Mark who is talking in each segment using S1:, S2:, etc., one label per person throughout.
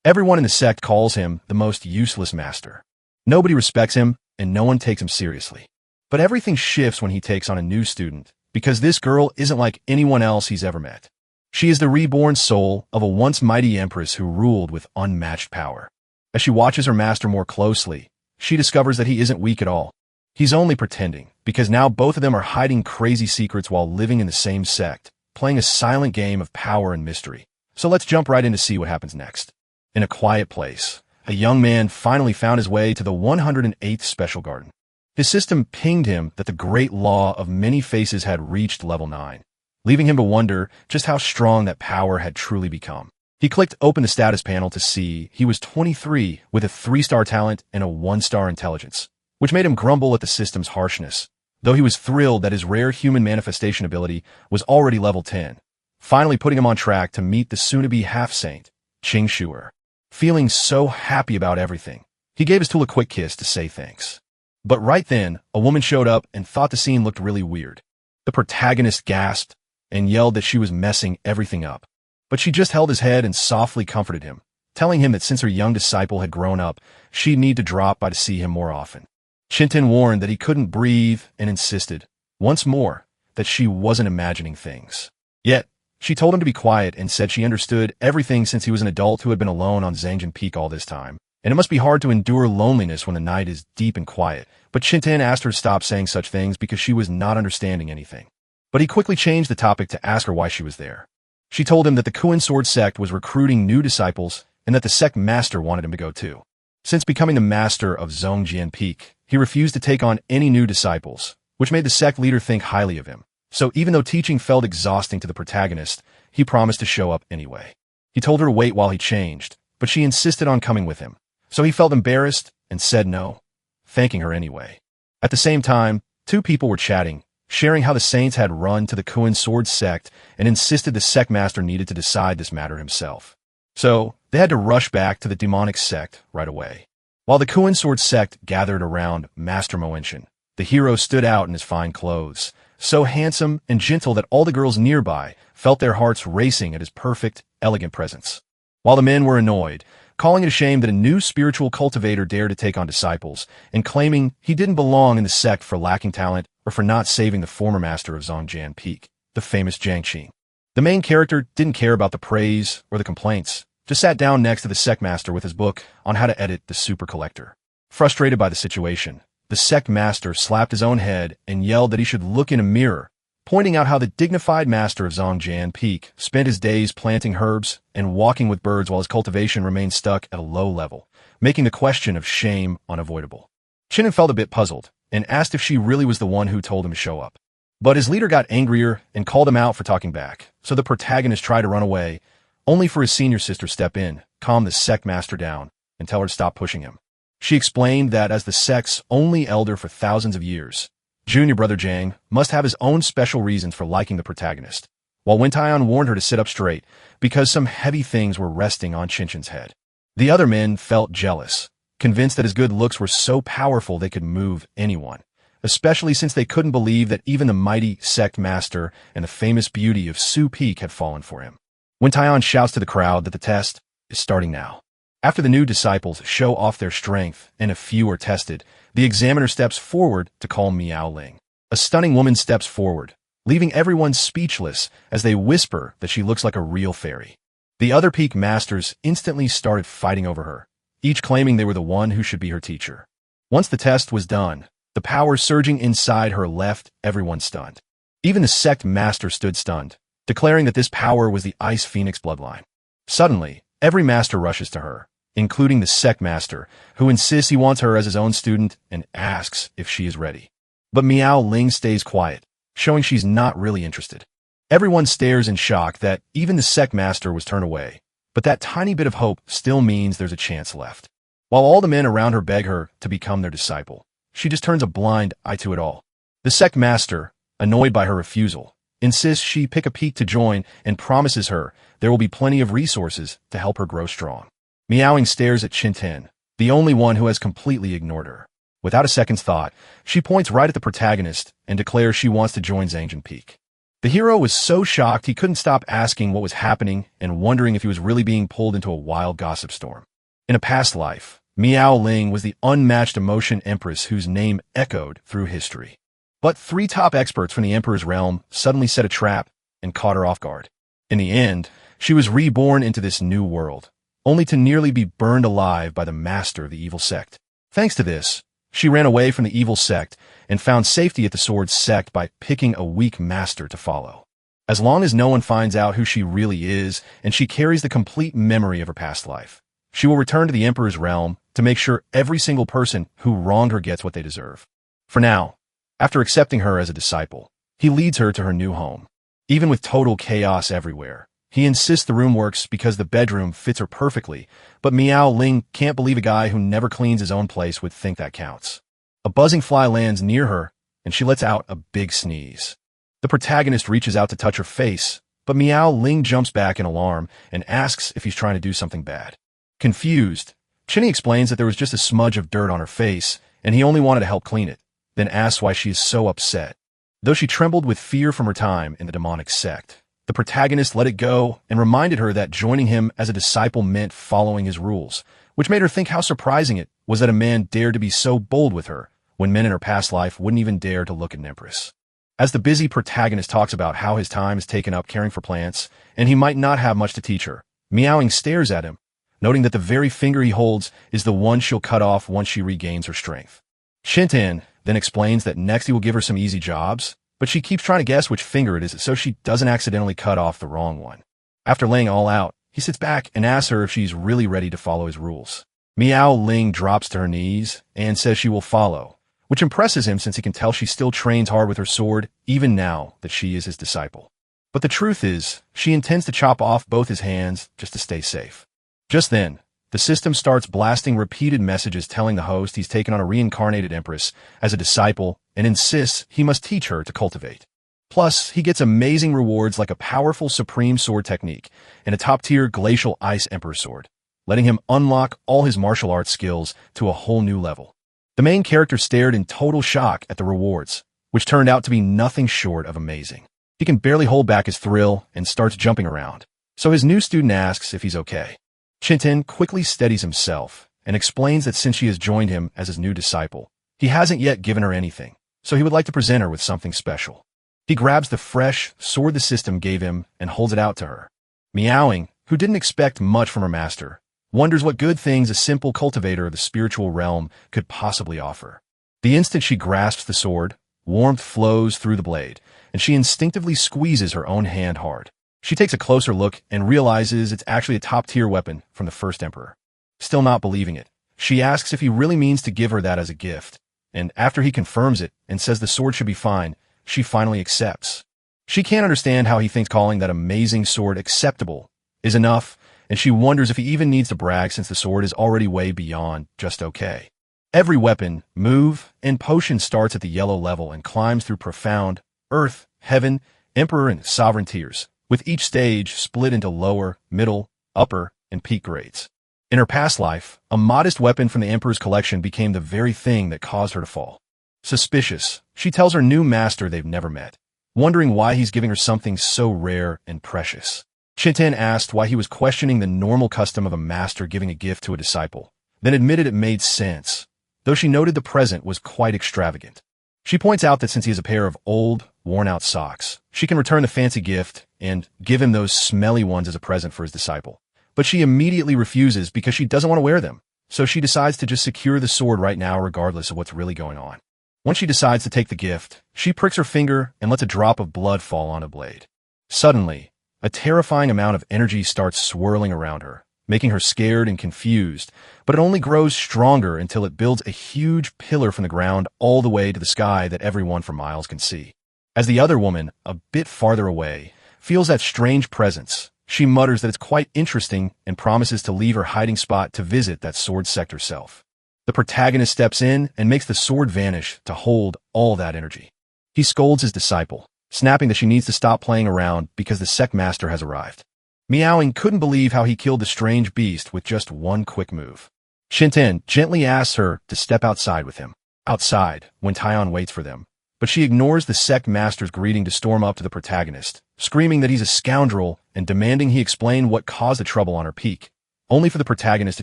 S1: Everyone in the sect calls him the most useless master. Nobody respects him, and no one takes him seriously. But everything shifts when he takes on a new student, because this girl isn't like anyone else he's ever met. She is the reborn soul of a once mighty empress who ruled with unmatched power. As she watches her master more closely, she discovers that he isn't weak at all. He's only pretending, because now both of them are hiding crazy secrets while living in the same sect, playing a silent game of power and mystery. So let's jump right in to see what happens next. In a quiet place, a young man finally found his way to the 108th Special Garden. His system pinged him that the great law of many faces had reached level 9, leaving him to wonder just how strong that power had truly become. He clicked open the status panel to see he was 23 with a 3-star talent and a 1-star intelligence, which made him grumble at the system's harshness, though he was thrilled that his rare human manifestation ability was already level 10, finally putting him on track to meet the soon-to-be half-saint, Qing Shuer. Feeling so happy about everything, he gave his tool a quick kiss to say thanks. But right then, a woman showed up and thought the scene looked really weird. The protagonist gasped and yelled that she was messing everything up. But she just held his head and softly comforted him, telling him that since her young disciple had grown up, she'd need to drop by to see him more often. Qintin warned that he couldn't breathe and insisted, once more, that she wasn't imagining things. Yet, she told him to be quiet and said she understood everything since he was an adult who had been alone on Zhangjin Peak all this time, and it must be hard to endure loneliness when the night is deep and quiet. But Qintin asked her to stop saying such things because she was not understanding anything. But he quickly changed the topic to ask her why she was there. She told him that the Kuan Sword sect was recruiting new disciples and that the sect master wanted him to go too. Since becoming the master of Zhangjin Peak, he refused to take on any new disciples, which made the sect leader think highly of him. So even though teaching felt exhausting to the protagonist, he promised to show up anyway. He told her to wait while he changed, but she insisted on coming with him. So he felt embarrassed and said no, thanking her anyway. At the same time, two people were chatting, sharing how the saints had run to the Kuan Sword sect and insisted the sect master needed to decide this matter himself. So they had to rush back to the demonic sect right away. While the Kuan Sword sect gathered around Master Moenshin, the hero stood out in his fine clothes, so handsome and gentle that all the girls nearby felt their hearts racing at his perfect, elegant presence. While the men were annoyed, calling it a shame that a new spiritual cultivator dared to take on disciples, and claiming he didn't belong in the sect for lacking talent or for not saving the former master of Zhangjin Peak, the famous Jiang Qi. The main character didn't care about the praise or the complaints, just sat down next to the sect master with his book on how to edit the Super Collector. Frustrated by the situation, the sect master slapped his own head and yelled that he should look in a mirror, pointing out how the dignified master of Zhangjin Peak spent his days planting herbs and walking with birds while his cultivation remained stuck at a low level, making the question of shame unavoidable. Qintin felt a bit puzzled and asked if she really was the one who told him to show up. But his leader got angrier and called him out for talking back, so the protagonist tried to run away, only for his senior sister to step in, calm the sect master down, and tell her to stop pushing him. She explained that as the sect's only elder for thousands of years, junior brother Jiang must have his own special reasons for liking the protagonist, while Wen Taiyan warned her to sit up straight because some heavy things were resting on Qintin's head. The other men felt jealous, convinced that his good looks were so powerful they could move anyone, especially since they couldn't believe that even the mighty sect master and the famous beauty of Su Peak had fallen for him. Wen Taiyan shouts to the crowd that the test is starting now. After the new disciples show off their strength and a few are tested, the examiner steps forward to call Miao Ling. A stunning woman steps forward, leaving everyone speechless as they whisper that she looks like a real fairy. The other peak masters instantly started fighting over her, each claiming they were the one who should be her teacher. Once the test was done, the power surging inside her left everyone stunned. Even the sect master stood stunned, declaring that this power was the Ice Phoenix bloodline. Suddenly, every master rushes to her, including the sect master, who insists he wants her as his own student and asks if she is ready. But Miao Ling stays quiet, showing she's not really interested. Everyone stares in shock that even the sect master was turned away, but that tiny bit of hope still means there's a chance left. While all the men around her beg her to become their disciple, she just turns a blind eye to it all. The sect master, annoyed by her refusal, insists she pick a peak to join and promises her there will be plenty of resources to help her grow strong. Miaoing stares at Qintin, the only one who has completely ignored her. Without a second's thought, she points right at the protagonist and declares she wants to join Zhangjin Peak. The hero was so shocked he couldn't stop asking what was happening and wondering if he was really being pulled into a wild gossip storm. In a past life, Miao Ling was the unmatched emotion empress whose name echoed through history. But 3 top experts from the emperor's realm suddenly set a trap and caught her off guard. In the end, she was reborn into this new world, only to nearly be burned alive by the master of the evil sect. Thanks to this, she ran away from the evil sect and found safety at the sword sect by picking a weak master to follow. As long as no one finds out who she really is and she carries the complete memory of her past life, she will return to the emperor's realm to make sure every single person who wronged her gets what they deserve. For now, after accepting her as a disciple, he leads her to her new home. Even with total chaos everywhere, he insists the room works because the bedroom fits her perfectly, but Miao Ling can't believe a guy who never cleans his own place would think that counts. A buzzing fly lands near her, and she lets out a big sneeze. The protagonist reaches out to touch her face, but Miao Ling jumps back in alarm and asks if he's trying to do something bad. Confused, Chinny explains that there was just a smudge of dirt on her face, and he only wanted to help clean it, then asks why she is so upset. Though she trembled with fear from her time in the demonic sect, the protagonist let it go and reminded her that joining him as a disciple meant following his rules, which made her think how surprising it was that a man dared to be so bold with her when men in her past life wouldn't even dare to look at an empress. As the busy protagonist talks about how his time is taken up caring for plants, and he might not have much to teach her, Meowing stares at him, noting that the very finger he holds is the one she'll cut off once she regains her strength. Shinten then explains that next he will give her some easy jobs, but she keeps trying to guess which finger it is so she doesn't accidentally cut off the wrong one. After laying it all out, he sits back and asks her if she's really ready to follow his rules. Miao Ling drops to her knees and says she will follow, which impresses him since he can tell she still trains hard with her sword even now that she is his disciple. But the truth is, she intends to chop off both his hands just to stay safe. Just then, the system starts blasting repeated messages telling the host he's taken on a reincarnated empress as a disciple and insists he must teach her to cultivate. Plus, he gets amazing rewards like a powerful supreme sword technique and a top-tier glacial ice emperor sword, letting him unlock all his martial arts skills to a whole new level. The main character stared in total shock at the rewards, which turned out to be nothing short of amazing. He can barely hold back his thrill and starts jumping around, so his new student asks if he's okay. Chinten quickly steadies himself and explains that since she has joined him as his new disciple, he hasn't yet given her anything, so he would like to present her with something special. He grabs the fresh sword the system gave him and holds it out to her. Meowing, who didn't expect much from her master, wonders what good things a simple cultivator of the spiritual realm could possibly offer. The instant she grasps the sword, warmth flows through the blade, and she instinctively squeezes her own hand hard. She takes a closer look and realizes it's actually a top-tier weapon from the first emperor. Still not believing it, she asks if he really means to give her that as a gift, and after he confirms it and says the sword should be fine, she finally accepts. She can't understand how he thinks calling that amazing sword acceptable is enough, and she wonders if he even needs to brag since the sword is already way beyond just okay. Every weapon, move, and potion starts at the yellow level and climbs through profound, earth, heaven, emperor, and sovereign tiers, with each stage split into lower, middle, upper, and peak grades. In her past life, a modest weapon from the emperor's collection became the very thing that caused her to fall. Suspicious, she tells her new master they've never met, wondering why he's giving her something so rare and precious. Shinten asked why he was questioning the normal custom of a master giving a gift to a disciple, then admitted it made sense, though she noted the present was quite extravagant. She points out that since he has a pair of old, worn-out socks, she can return the fancy gift and give him those smelly ones as a present for his disciple. But she immediately refuses because she doesn't want to wear them, so she decides to just secure the sword right now regardless of what's really going on. Once she decides to take the gift, she pricks her finger and lets a drop of blood fall on a blade. Suddenly, a terrifying amount of energy starts swirling around her, making her scared and confused, but it only grows stronger until it builds a huge pillar from the ground all the way to the sky that everyone for miles can see. As the other woman, a bit farther away, feels that strange presence, she mutters that it's quite interesting and promises to leave her hiding spot to visit that sword sect herself. The protagonist steps in and makes the sword vanish to hold all that energy. He scolds his disciple, snapping that she needs to stop playing around because the sect master has arrived. Meowing couldn't believe how he killed the strange beast with just one quick move. Shinten gently asks her to step outside with him. Outside, when Taion waits for them, but she ignores the sect master's greeting to storm up to the protagonist, screaming that he's a scoundrel and demanding he explain what caused the trouble on her peak, only for the protagonist to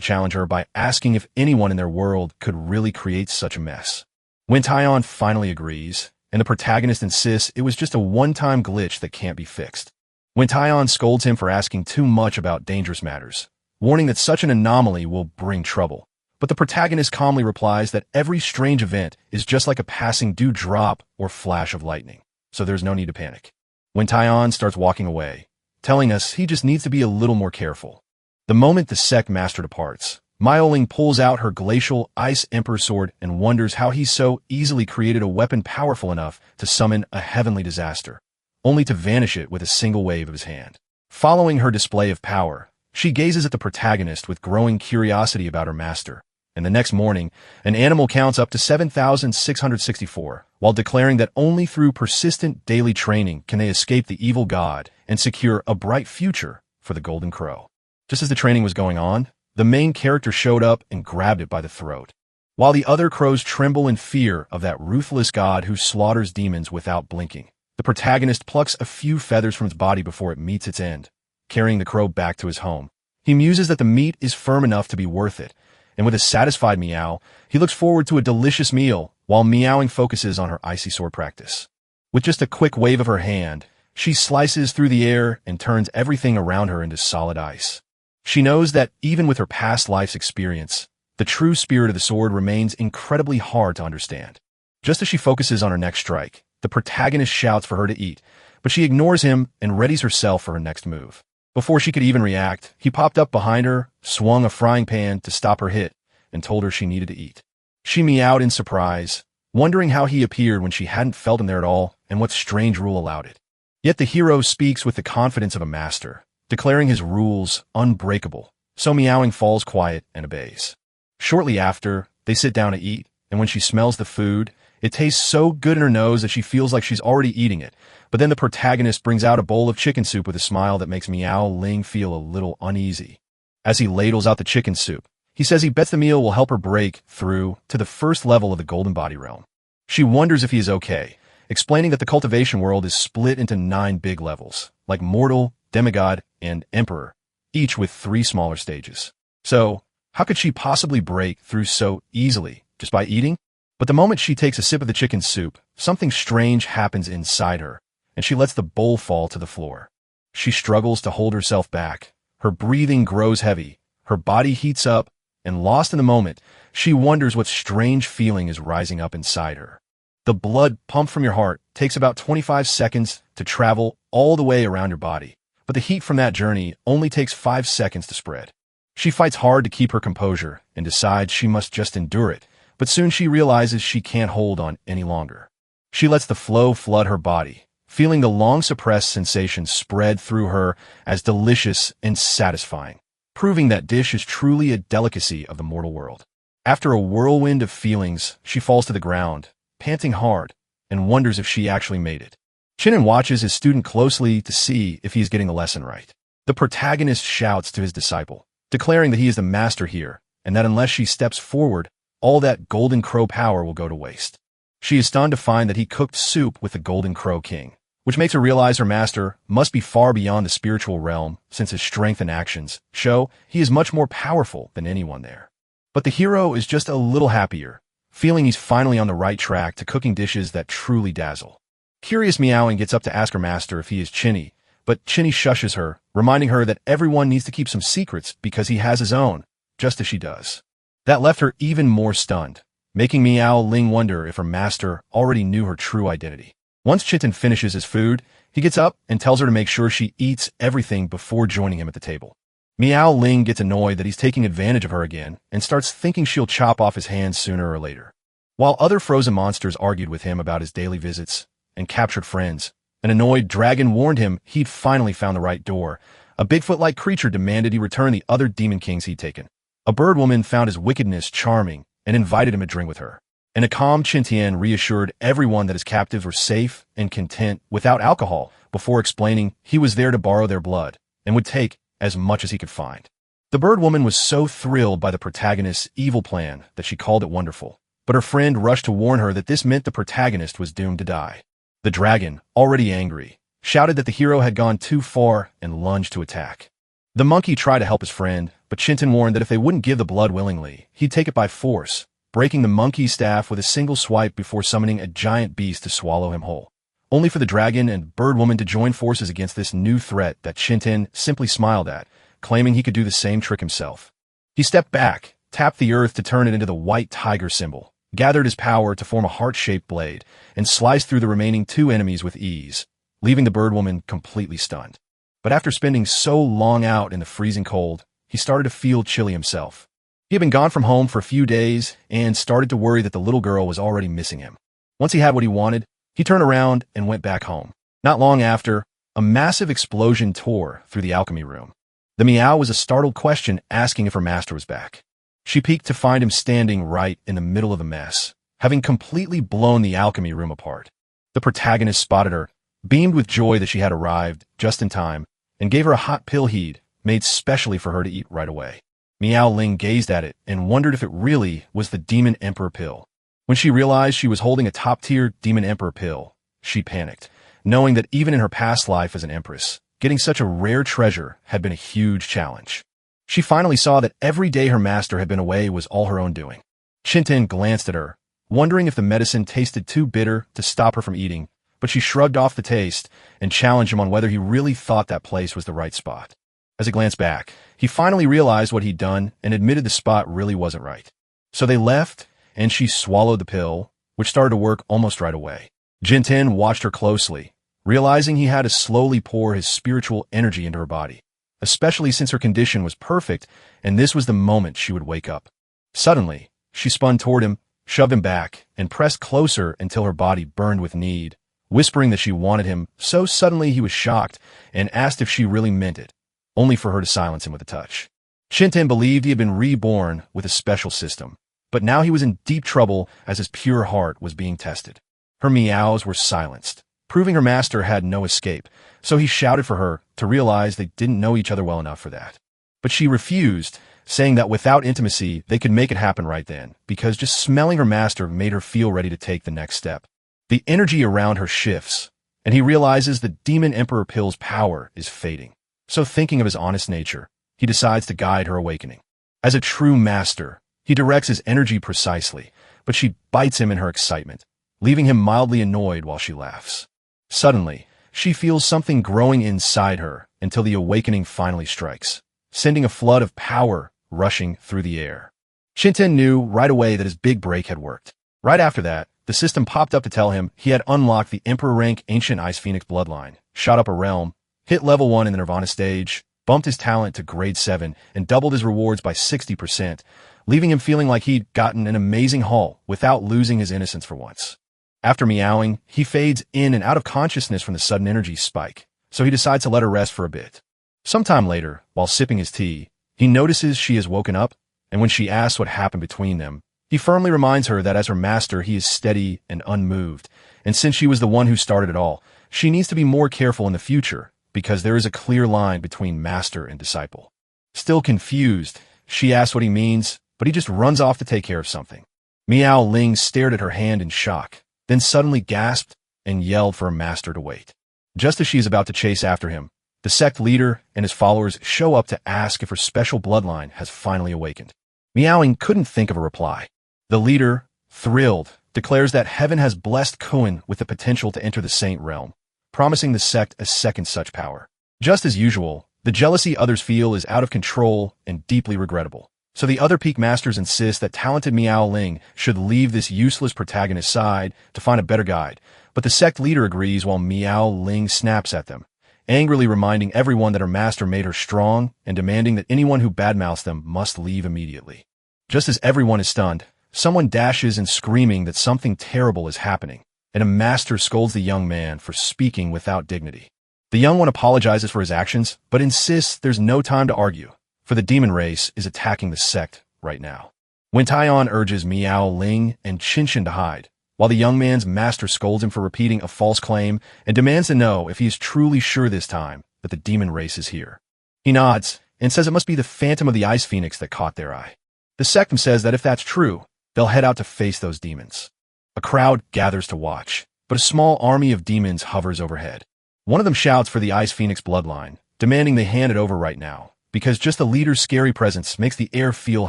S1: challenge her by asking if anyone in their world could really create such a mess. When Taion finally agrees, and the protagonist insists it was just a one-time glitch that can't be fixed. When Taion scolds him for asking too much about dangerous matters, warning that such an anomaly will bring trouble. But the protagonist calmly replies that every strange event is just like a passing dewdrop or flash of lightning, so there's no need to panic. When Taion starts walking away, telling us he just needs to be a little more careful. The moment the sect master departs, Miaoling pulls out her glacial Ice Emperor sword and wonders how he so easily created a weapon powerful enough to summon a heavenly disaster, only to vanish it with a single wave of his hand. Following her display of power, she gazes at the protagonist with growing curiosity about her master, and the next morning, an animal counts up to 7,664, while declaring that only through persistent daily training can they escape the evil god and secure a bright future for the Golden Crow. Just as the training was going on, the main character showed up and grabbed it by the throat. While the other crows tremble in fear of that ruthless god who slaughters demons without blinking, the protagonist plucks a few feathers from its body before it meets its end, carrying the crow back to his home. He muses that the meat is firm enough to be worth it, and with a satisfied meow, he looks forward to a delicious meal while meowing focuses on her icy sword practice. With just a quick wave of her hand, she slices through the air and turns everything around her into solid ice. She knows that even with her past life's experience, the true spirit of the sword remains incredibly hard to understand. Just as she focuses on her next strike, the protagonist shouts for her to eat, but she ignores him and readies herself for her next move. Before she could even react, he popped up behind her, swung a frying pan to stop her hit, and told her she needed to eat. She meowed in surprise, wondering how he appeared when she hadn't felt him there at all and what strange rule allowed it. Yet the hero speaks with the confidence of a master, declaring his rules unbreakable, so meowing falls quiet and obeys. Shortly after, they sit down to eat, and when she smells the food, it tastes so good in her nose that she feels like she's already eating it. But then the protagonist brings out a bowl of chicken soup with a smile that makes Miaoling feel a little uneasy. As he ladles out the chicken soup, he says he bets the meal will help her break through to the first level of the Golden Body Realm. She wonders if he is okay, explaining that the cultivation world is split into 9 big levels, like mortal, demigod, and emperor, each with 3 smaller stages. So, how could she possibly break through so easily, just by eating? But the moment she takes a sip of the chicken soup, something strange happens inside her, and she lets the bowl fall to the floor. She struggles to hold herself back. Her breathing grows heavy, her body heats up, and lost in the moment, she wonders what strange feeling is rising up inside her. The blood pumped from your heart takes about 25 seconds to travel all the way around your body, but the heat from that journey only takes 5 seconds to spread. She fights hard to keep her composure and decides she must just endure it, but soon she realizes she can't hold on any longer. She lets the flow flood her body, feeling the long-suppressed sensation spread through her as delicious and satisfying, proving that dish is truly a delicacy of the mortal world. After a whirlwind of feelings, she falls to the ground, panting hard, and wonders if she actually made it. Chinnen watches his student closely to see if he is getting the lesson right. The protagonist shouts to his disciple, declaring that he is the master here, and that unless she steps forward, all that Golden Crow power will go to waste. She is stunned to find that he cooked soup with the Golden Crow King, which makes her realize her master must be far beyond the spiritual realm, since his strength and actions show he is much more powerful than anyone there. But the hero is just a little happier, feeling he's finally on the right track to cooking dishes that truly dazzle. Curious Meowing gets up to ask her master if he is Chinny, but Chinny shushes her, reminding her that everyone needs to keep some secrets because he has his own, just as she does. That left her even more stunned, making Miaoling wonder if her master already knew her true identity. Once Chitin finishes his food, he gets up and tells her to make sure she eats everything before joining him at the table. Miaoling gets annoyed that he's taking advantage of her again and starts thinking she'll chop off his hands sooner or later. While other frozen monsters argued with him about his daily visits and captured friends, an annoyed dragon warned him he'd finally found the right door. A Bigfoot-like creature demanded he return the other demon kings he'd taken. A bird woman found his wickedness charming and invited him to drink with her. And a calm Qintian reassured everyone that his captives were safe and content without alcohol before explaining he was there to borrow their blood and would take as much as he could find. The bird woman was so thrilled by the protagonist's evil plan that she called it wonderful, but her friend rushed to warn her that this meant the protagonist was doomed to die. The dragon, already angry, shouted that the hero had gone too far and lunged to attack. The monkey tried to help his friend, but Qintin warned that if they wouldn't give the blood willingly, he'd take it by force, breaking the monkey's staff with a single swipe before summoning a giant beast to swallow him whole. Only for the dragon and bird woman to join forces against this new threat that Qintin simply smiled at, claiming he could do the same trick himself. He stepped back, tapped the earth to turn it into the white tiger symbol, gathered his power to form a heart-shaped blade, and sliced through the remaining two enemies with ease, leaving the bird woman completely stunned. But after spending so long out in the freezing cold, he started to feel chilly himself. He had been gone from home for a few days and started to worry that the little girl was already missing him. Once he had what he wanted, he turned around and went back home. Not long after, a massive explosion tore through the alchemy room. The meow was a startled question asking if her master was back. She peeked to find him standing right in the middle of the mess, having completely blown the alchemy room apart. The protagonist spotted her, beamed with joy that she had arrived just in time, and gave her a hot pill he'd made specially for her to eat right away. Miao Ling gazed at it and wondered if it really was the Demon Emperor pill. When she realized she was holding a top-tier Demon Emperor pill, she panicked, knowing that even in her past life as an empress, getting such a rare treasure had been a huge challenge. She finally saw that every day her master had been away was all her own doing. Qintin glanced at her, wondering if the medicine tasted too bitter to stop her from eating, but she shrugged off the taste and challenged him on whether he really thought that place was the right spot. As he glanced back, he finally realized what he'd done and admitted the spot really wasn't right. So they left, and she swallowed the pill, which started to work almost right away. Qintin watched her closely, realizing he had to slowly pour his spiritual energy into her body, especially since her condition was perfect, and this was the moment she would wake up. Suddenly, she spun toward him, shoved him back, and pressed closer until her body burned with need, whispering that she wanted him. So suddenly he was shocked and asked if she really meant it, only for her to silence him with a touch. Qintin believed he had been reborn with a special system, but now he was in deep trouble as his pure heart was being tested. Her meows were silenced, proving her master had no escape, so he shouted for her to realize they didn't know each other well enough for that. But she refused, saying that without intimacy they could make it happen right then, because just smelling her master made her feel ready to take the next step. The energy around her shifts, and he realizes the Demon Emperor pill's power is fading. So thinking of his honest nature, he decides to guide her awakening. As a true master, he directs his energy precisely, but she bites him in her excitement, leaving him mildly annoyed while she laughs. Suddenly, she feels something growing inside her until the awakening finally strikes, sending a flood of power rushing through the air. Qintin knew right away that his big break had worked. Right after that, the system popped up to tell him he had unlocked the Emperor rank Ancient Ice Phoenix bloodline, shot up a realm, hit level 1 in the Nirvana stage, bumped his talent to grade 7, and doubled his rewards by 60%, leaving him feeling like he'd gotten an amazing haul without losing his innocence for once. After meowing, he fades in and out of consciousness from the sudden energy spike, so he decides to let her rest for a bit. Sometime later, while sipping his tea, he notices she has woken up, and when she asks what happened between them, he firmly reminds her that as her master he is steady and unmoved, and since she was the one who started it all, she needs to be more careful in the future, because there is a clear line between master and disciple. Still confused, she asks what he means, but he just runs off to take care of something. Miao Ling stared at her hand in shock, then suddenly gasped and yelled for her master to wait. Just as she is about to chase after him, the sect leader and his followers show up to ask if her special bloodline has finally awakened. Miaoing couldn't think of a reply. The leader, thrilled, declares that heaven has blessed Cohen with the potential to enter the saint realm, promising the sect a second such power. Just as usual, the jealousy others feel is out of control and deeply regrettable. So the other peak masters insist that talented Miao Ling should leave this useless protagonist's side to find a better guide, but the sect leader agrees while Miao Ling snaps at them, angrily reminding everyone that her master made her strong and demanding that anyone who badmouths them must leave immediately. Just as everyone is stunned, someone dashes in screaming that something terrible is happening, and a master scolds the young man for speaking without dignity. The young one apologizes for his actions, but insists there's no time to argue, for the demon race is attacking the sect right now. When Taiyan urges Miao Ling and Qinshin to hide, while the young man's master scolds him for repeating a false claim and demands to know if he is truly sure this time that the demon race is here. He nods and says it must be the phantom of the Ice Phoenix that caught their eye. The sect says that if that's true, They'll head out to face those demons. A crowd gathers to watch, but a small army of demons hovers overhead. One of them shouts for the Ice Phoenix bloodline, demanding they hand it over right now, because just the leader's scary presence makes the air feel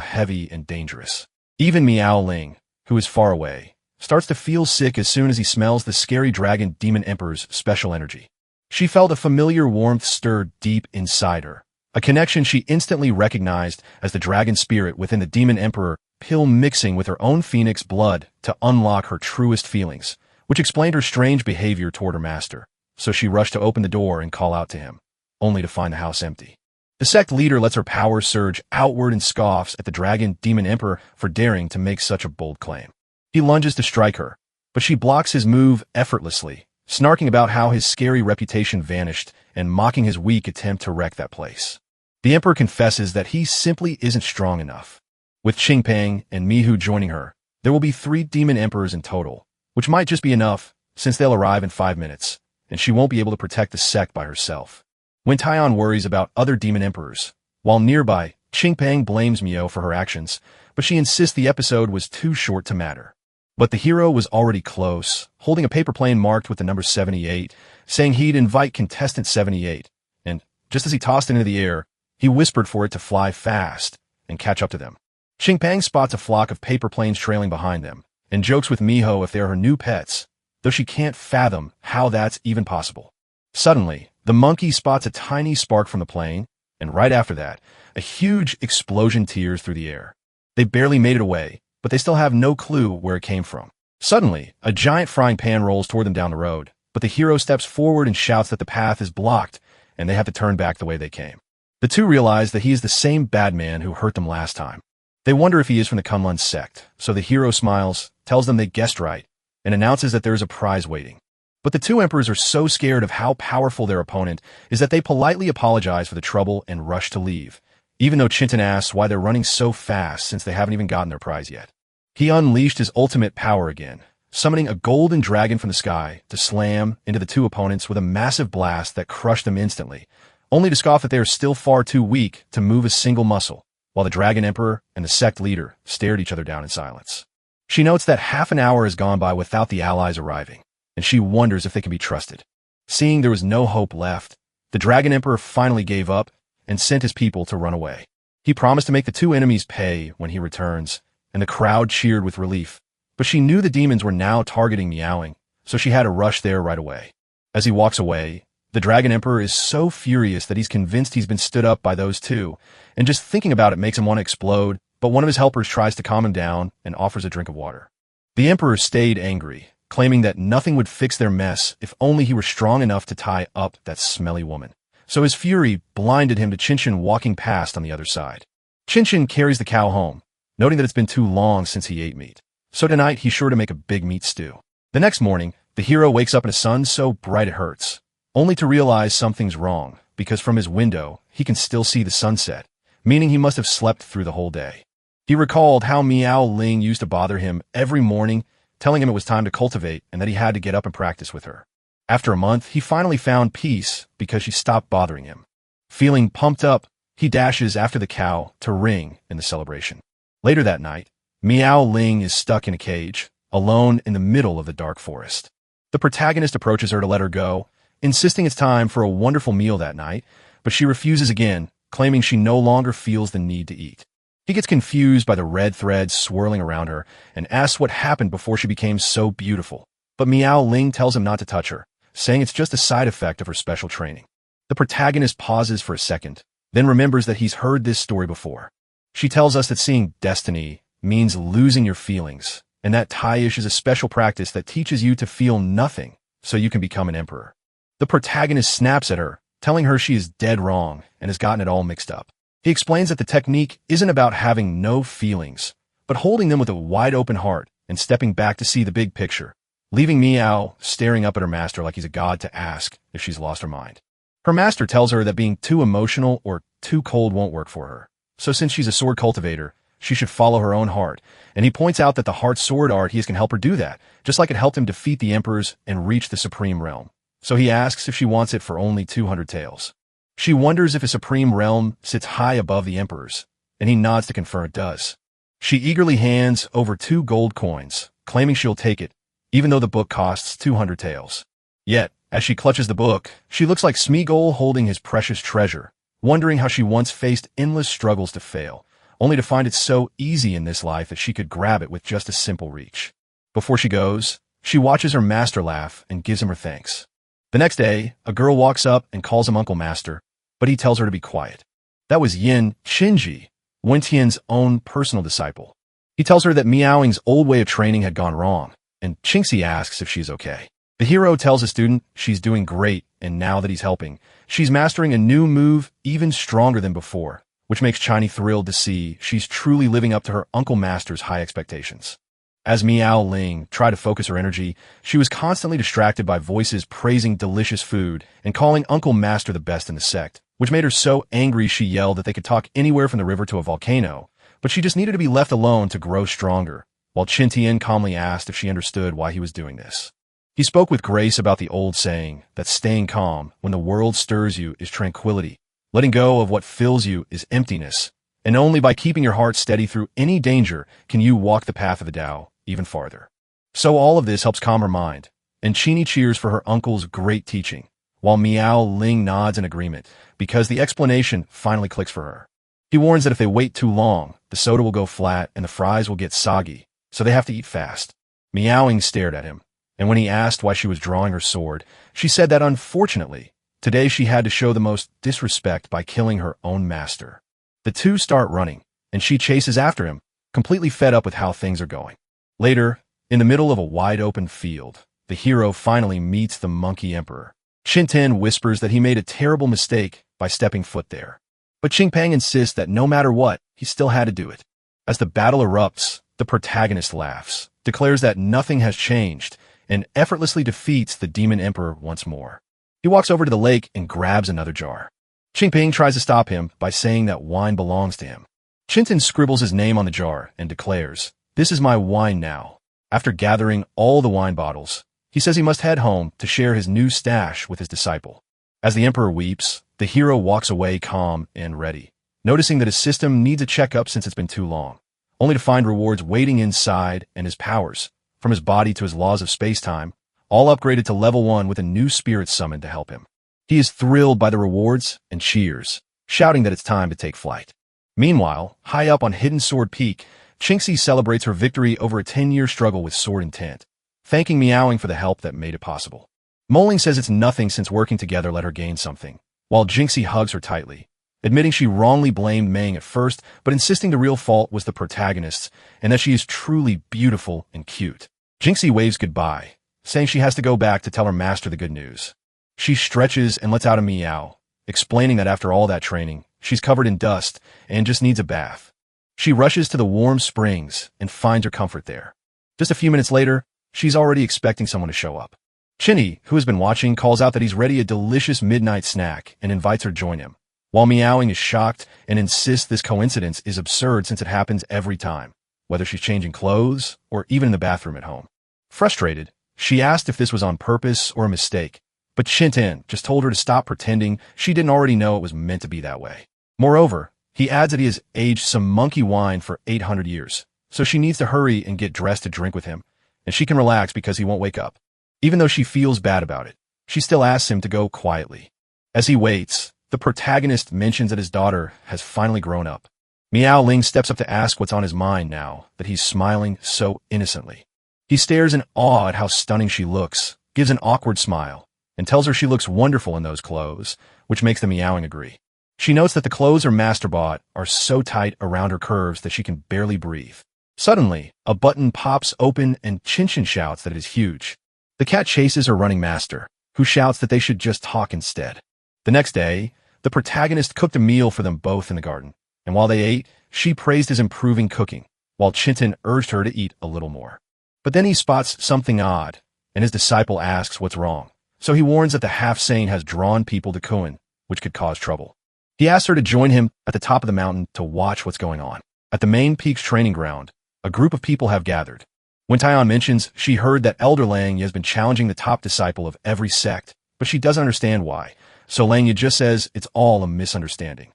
S1: heavy and dangerous. Even Miao Ling, who is far away, starts to feel sick as soon as he smells the scary dragon demon emperor's special energy. She felt a familiar warmth stir deep inside her, a connection she instantly recognized as the dragon spirit within the demon emperor pill mixing with her own phoenix blood to unlock her truest feelings, which explained her strange behavior toward her master. So she rushed to open the door and call out to him, only to find the house empty. The sect leader lets her power surge outward and scoffs at the dragon demon emperor for daring to make such a bold claim. He lunges to strike her, but she blocks his move effortlessly, snarking about how his scary reputation vanished and mocking his weak attempt to wreck that place. The emperor confesses that he simply isn't strong enough. With Qingpeng and Mihu joining her, there will be 3 demon emperors in total, which might just be enough since they'll arrive in 5 minutes, and she won't be able to protect the sect by herself. When Taiyan worries about other demon emperors, while nearby, Qingpeng blames Miao for her actions, but she insists the episode was too short to matter. But the hero was already close, holding a paper plane marked with the number 78, saying he'd invite contestant 78, and just as he tossed it into the air, he whispered for it to fly fast and catch up to them. Qingpeng spots a flock of paper planes trailing behind them, and jokes with Miho if they're her new pets, though she can't fathom how that's even possible. Suddenly, the monkey spots a tiny spark from the plane, and right after that, a huge explosion tears through the air. They barely made it away, but they still have no clue where it came from. Suddenly, a giant frying pan rolls toward them down the road, but the hero steps forward and shouts that the path is blocked, and they have to turn back the way they came. The two realize that he is the same bad man who hurt them last time. They wonder if he is from the Kunlun sect, so the hero smiles, tells them they guessed right, and announces that there is a prize waiting. But the 2 emperors are so scared of how powerful their opponent is that they politely apologize for the trouble and rush to leave, even though Chintan asks why they're running so fast since they haven't even gotten their prize yet. He unleashed his ultimate power again, summoning a golden dragon from the sky to slam into the 2 opponents with a massive blast that crushed them instantly, only to scoff that they are still far too weak to move a single muscle, while the dragon emperor and the sect leader stared each other down in silence. She notes that half an hour has gone by without the allies arriving, and she wonders if they can be trusted. Seeing there was no hope left, the dragon emperor finally gave up and sent his people to run away. He promised to make the 2 enemies pay when he returns, and the crowd cheered with relief, but she knew the demons were now targeting Meowing, so she had to rush there right away. As he walks away, the dragon emperor is so furious that he's convinced he's been stood up by those 2, and just thinking about it makes him want to explode, but one of his helpers tries to calm him down and offers a drink of water. The emperor stayed angry, claiming that nothing would fix their mess if only he were strong enough to tie up that smelly woman. So his fury blinded him to Chinchin walking past on the other side. Chinchin carries the cow home, noting that it's been too long since he ate meat. So tonight he's sure to make a big meat stew. The next morning, the hero wakes up in a sun so bright it hurts, only to realize something's wrong, because from his window, he can still see the sunset, meaning he must have slept through the whole day. He recalled how Miao Ling used to bother him every morning, telling him it was time to cultivate and that he had to get up and practice with her. After a month, he finally found peace because she stopped bothering him. Feeling pumped up, he dashes after the cow to ring in the celebration. Later that night, Miao Ling is stuck in a cage, alone in the middle of the dark forest. The protagonist approaches her to let her go, insisting it's time for a wonderful meal that night, but she refuses again, claiming she no longer feels the need to eat. He gets confused by the red threads swirling around her and asks what happened before she became so beautiful. But Miao Ling tells him not to touch her, saying it's just a side effect of her special training. The protagonist pauses for a second, then remembers that he's heard this story before. She tells us that seeing destiny means losing your feelings, and that Taiyish is a special practice that teaches you to feel nothing so you can become an emperor. The protagonist snaps at her, telling her she is dead wrong and has gotten it all mixed up. He explains that the technique isn't about having no feelings, but holding them with a wide open heart and stepping back to see the big picture, leaving Miao staring up at her master like he's a god to ask if she's lost her mind. Her master tells her that being too emotional or too cold won't work for her, so since she's a sword cultivator, she should follow her own heart, and he points out that the heart sword art can help her do that, just like it helped him defeat the emperors and reach the supreme realm. So he asks if she wants it for only 200 taels. She wonders if a supreme realm sits high above the emperors, and he nods to confirm it does. She eagerly hands over 2 gold coins, claiming she'll take it, even though the book costs 200 taels. Yet, as she clutches the book, she looks like Smeagol holding his precious treasure, wondering how she once faced endless struggles to fail, only to find it so easy in this life that she could grab it with just a simple reach. Before she goes, she watches her master laugh and gives him her thanks. The next day, a girl walks up and calls him Uncle Master, but he tells her to be quiet. That was Yin Qinji, Wen Tian's own personal disciple. He tells her that Miaoing's old way of training had gone wrong, and Qingxi asks if she's okay. The hero tells the student she's doing great, and now that he's helping, she's mastering a new move even stronger than before, which makes Chiny thrilled to see she's truly living up to her Uncle Master's high expectations. As Miao Ling tried to focus her energy, she was constantly distracted by voices praising delicious food and calling Uncle Master the best in the sect, which made her so angry she yelled that they could talk anywhere from the river to a volcano, but she just needed to be left alone to grow stronger, while Qin Tian calmly asked if she understood why he was doing this. He spoke with grace about the old saying that staying calm when the world stirs you is tranquility, letting go of what fills you is emptiness, and only by keeping your heart steady through any danger can you walk the path of the Tao even farther. So all of this helps calm her mind, and Qini cheers for her uncle's great teaching, while Miao Ling nods in agreement, because the explanation finally clicks for her. He warns that if they wait too long, the soda will go flat and the fries will get soggy, so they have to eat fast. Miaoing stared at him, and when he asked why she was drawing her sword, she said that unfortunately, today she had to show the most disrespect by killing her own master. The two start running, and she chases after him, completely fed up with how things are going. Later, in the middle of a wide-open field, the hero finally meets the Monkey Emperor. Qin whispers that he made a terrible mistake by stepping foot there. But Qingpang insists that no matter what, he still had to do it. As the battle erupts, the protagonist laughs, declares that nothing has changed, and effortlessly defeats the Demon Emperor once more. He walks over to the lake and grabs another jar. Qingping tries to stop him by saying that wine belongs to him. Qintin scribbles his name on the jar and declares, "This is my wine now." After gathering all the wine bottles, he says he must head home to share his new stash with his disciple. As the emperor weeps, the hero walks away calm and ready, noticing that his system needs a checkup since it's been too long, only to find rewards waiting inside and his powers, from his body to his laws of space-time, all upgraded to level 1 with a new spirit summoned to help him. He is thrilled by the rewards and cheers, shouting that it's time to take flight. Meanwhile, high up on Hidden Sword Peak, Qingxi celebrates her victory over a 10-year struggle with sword intent, thanking Miaoing for the help that made it possible. Moling says it's nothing since working together let her gain something, while Qingxi hugs her tightly, admitting she wrongly blamed Meng at first, but insisting the real fault was the protagonist's, and that she is truly beautiful and cute. Qingxi waves goodbye, saying she has to go back to tell her master the good news. She stretches and lets out a meow, explaining that after all that training, she's covered in dust and just needs a bath. She rushes to the warm springs and finds her comfort there. Just a few minutes later, she's already expecting someone to show up. Chinny, who has been watching, calls out that he's ready a delicious midnight snack and invites her to join him, while Miaoing is shocked and insists this coincidence is absurd since it happens every time, whether she's changing clothes or even in the bathroom at home. Frustrated, she asked if this was on purpose or a mistake, but Qintin just told her to stop pretending she didn't already know it was meant to be that way. Moreover, he adds that he has aged some monkey wine for 800 years, so she needs to hurry and get dressed to drink with him, and she can relax because he won't wake up. Even though she feels bad about it, she still asks him to go quietly. As he waits, the protagonist mentions that his daughter has finally grown up. Miao Ling steps up to ask what's on his mind now that he's smiling so innocently. He stares in awe at how stunning she looks, gives an awkward smile, and tells her she looks wonderful in those clothes, which makes the Miaoing agree. She notes that the clothes her master bought are so tight around her curves that she can barely breathe. Suddenly, a button pops open and Qinchin shouts that it is huge. The cat chases her running master, who shouts that they should just talk instead. The next day, the protagonist cooked a meal for them both in the garden, and while they ate, she praised his improving cooking, while Qintin urged her to eat a little more. But then he spots something odd, and his disciple asks what's wrong, so he warns that the half-sane has drawn people to Kuan, which could cause trouble. He asks her to join him at the top of the mountain to watch what's going on. At the main peak's training ground, a group of people have gathered. When Taiyan mentions she heard that Elder Lang Yi has been challenging the top disciple of every sect, but she doesn't understand why, so Lang Yi just says it's all a misunderstanding.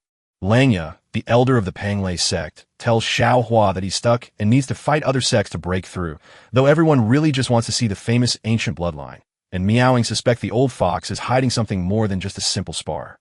S1: Langya, the elder of the Panglei sect, tells Xiaohua that he's stuck and needs to fight other sects to break through, though everyone really just wants to see the famous ancient bloodline, and Miaoing suspect the old fox is hiding something more than just a simple spar.